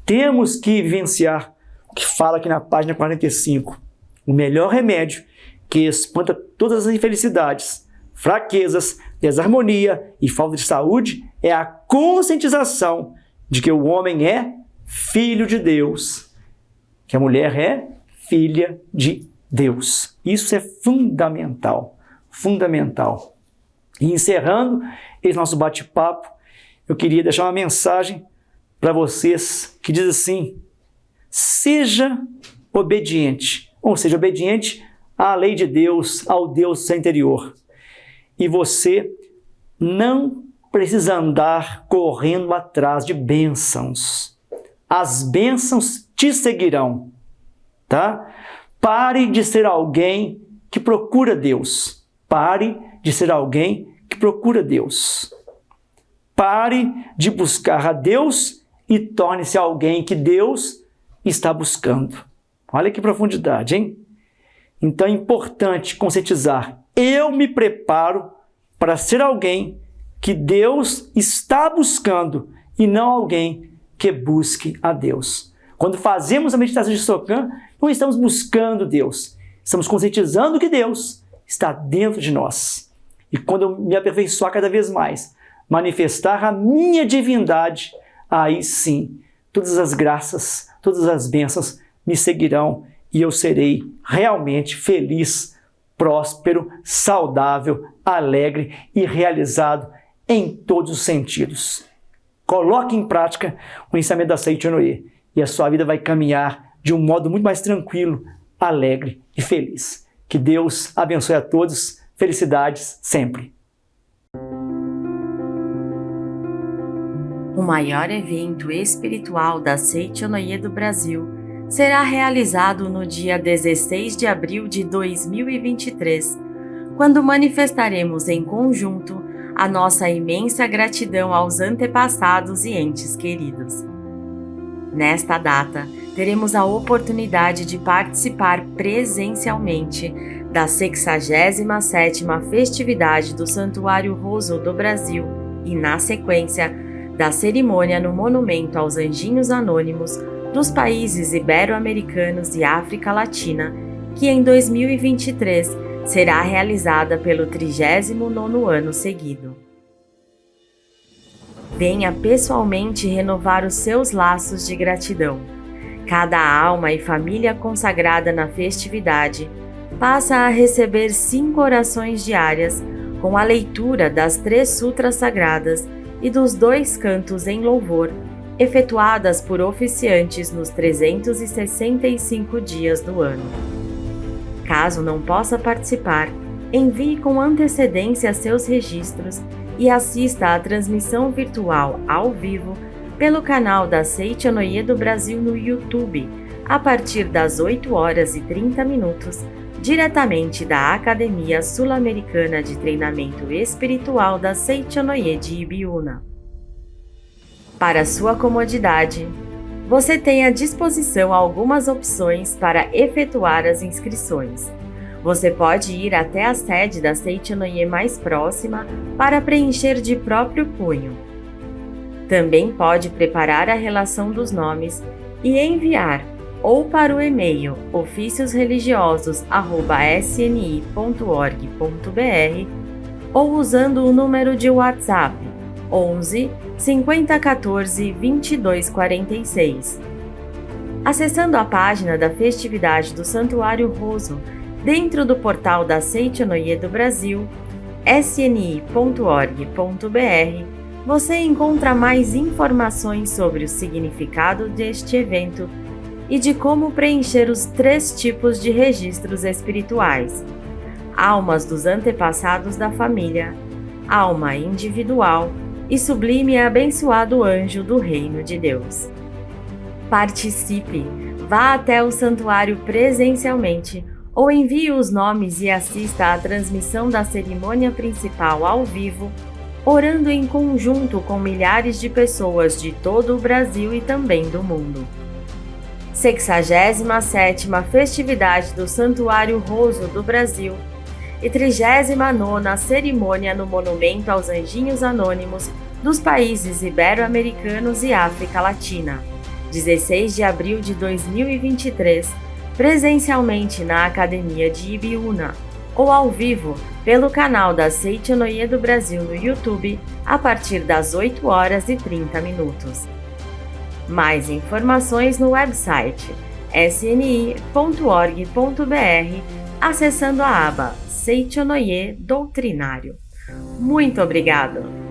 temos que vivenciar o que fala aqui na página 45. O melhor remédio que espanta todas as infelicidades, fraquezas, desarmonia e falta de saúde é a conscientização de que o homem é filho de Deus, que a mulher é filha de Deus. Isso é fundamental, fundamental. E encerrando esse nosso bate-papo, eu queria deixar uma mensagem para vocês que diz assim: seja obediente, ou seja, obediente à lei de Deus, ao Deus do seu interior. E você não precisa andar correndo atrás de bênçãos. As bênçãos te seguirão, tá? Pare de ser alguém que procura Deus. Pare de ser alguém que procura Deus. Pare de buscar a Deus e torne-se alguém que Deus está buscando. Olha que profundidade, hein? Então é importante conscientizar. Eu me preparo para ser alguém que Deus está buscando e não alguém que busque a Deus. Quando fazemos a meditação de Sokan, não estamos buscando Deus. Estamos conscientizando que Deus está dentro de nós. E quando eu me aperfeiçoar cada vez mais, manifestar a minha divindade, aí sim, todas as graças, todas as bênçãos me seguirão e eu serei realmente feliz, próspero, saudável, alegre e realizado em todos os sentidos. Coloque em prática o ensinamento da Seiichi Onoe e a sua vida vai caminhar de um modo muito mais tranquilo, alegre e feliz. Que Deus abençoe a todos. Felicidades sempre. O maior evento espiritual da Seiichi Onoe do Brasil será realizado no dia 16 de abril de 2023, quando manifestaremos em conjunto a nossa imensa gratidão aos antepassados e entes queridos. Nesta data, teremos a oportunidade de participar presencialmente da 67ª festividade do Santuário Roso do Brasil e, na sequência, da cerimônia no Monumento aos Anjinhos Anônimos dos países ibero-americanos e África Latina, que em 2023 será realizada pelo 39º ano seguido. Venha pessoalmente renovar os seus laços de gratidão. Cada alma e família consagrada na festividade passa a receber 5 orações diárias com a leitura das 3 sutras sagradas e dos 2 cantos em louvor, efetuadas por oficiantes nos 365 dias do ano. Caso não possa participar, envie com antecedência seus registros e assista à transmissão virtual ao vivo pelo canal da Seiichi Onoe do Brasil no YouTube, a partir das 8h30, diretamente da Academia Sul-Americana de Treinamento Espiritual da Seiichi Onoe de Ibiúna. Para sua comodidade, você tem à disposição algumas opções para efetuar as inscrições. Você pode ir até a sede da Seichonoye mais próxima para preencher de próprio punho. Também pode preparar a relação dos nomes e enviar ou para o e-mail oficiosreligiosos@sni.org.br ou usando o número de WhatsApp 11 50 14 22 46. Acessando a página da festividade do Santuário Roso dentro do portal da Seichonoye do Brasil, sni.org.br, você encontra mais informações sobre o significado deste evento e de como preencher os 3 tipos de registros espirituais: almas dos antepassados da família, alma individual e sublime e abençoado anjo do Reino de Deus. Participe! Vá até o santuário presencialmente ou envie os nomes e assista à transmissão da cerimônia principal ao vivo, orando em conjunto com milhares de pessoas de todo o Brasil e também do mundo. 67ª Festividade do Santuário Roso do Brasil e 39ª Cerimônia no Monumento aos Anjinhos Anônimos dos países ibero-americanos e África Latina, 16 de abril de 2023, presencialmente na Academia de Ibiúna, ou ao vivo pelo canal da Seichonoye do Brasil no YouTube a partir das 8h30. Mais informações no website sni.org.br, acessando a aba Seichonoye Doutrinário. Muito obrigado!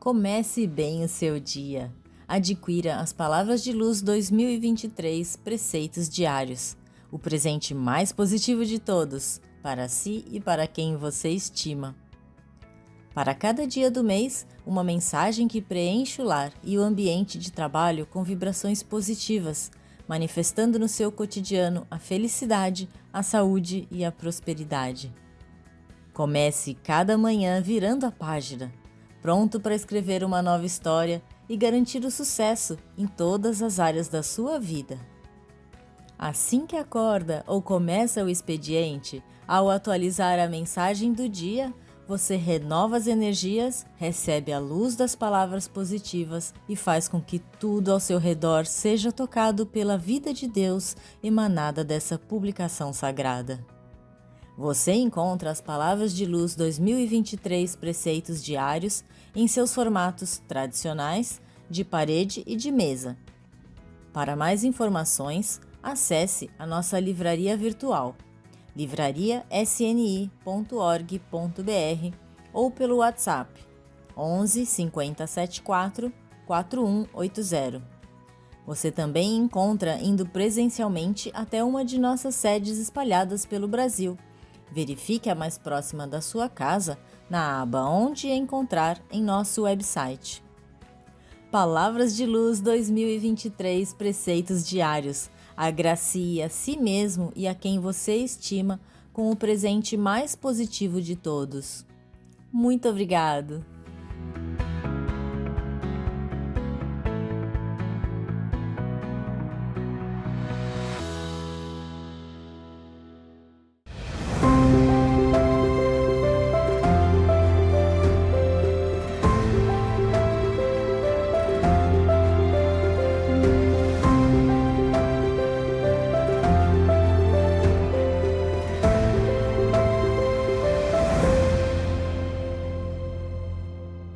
Comece bem o seu dia. Adquira as Palavras de Luz 2023 Preceitos Diários, o presente mais positivo de todos, para si e para quem você estima. Para cada dia do mês, uma mensagem que preenche o lar e o ambiente de trabalho com vibrações positivas, manifestando no seu cotidiano a felicidade, a saúde e a prosperidade. Comece cada manhã virando a página, pronto para escrever uma nova história e garantir o sucesso em todas as áreas da sua vida. Assim que acorda ou começa o expediente, ao atualizar a mensagem do dia, você renova as energias, recebe a luz das palavras positivas e faz com que tudo ao seu redor seja tocado pela vida de Deus emanada dessa publicação sagrada. Você encontra as Palavras de Luz 2023 Preceitos Diários em seus formatos tradicionais, de parede e de mesa. Para mais informações, acesse a nossa livraria virtual, livrariasni.org.br ou pelo WhatsApp 11 50 74 4180. Você também encontra indo presencialmente até uma de nossas sedes espalhadas pelo Brasil. Verifique a mais próxima da sua casa na aba Onde Encontrar em nosso website. Palavras de Luz 2023 Preceitos Diários. Agracie a si mesmo e a quem você estima com o presente mais positivo de todos. Muito obrigado!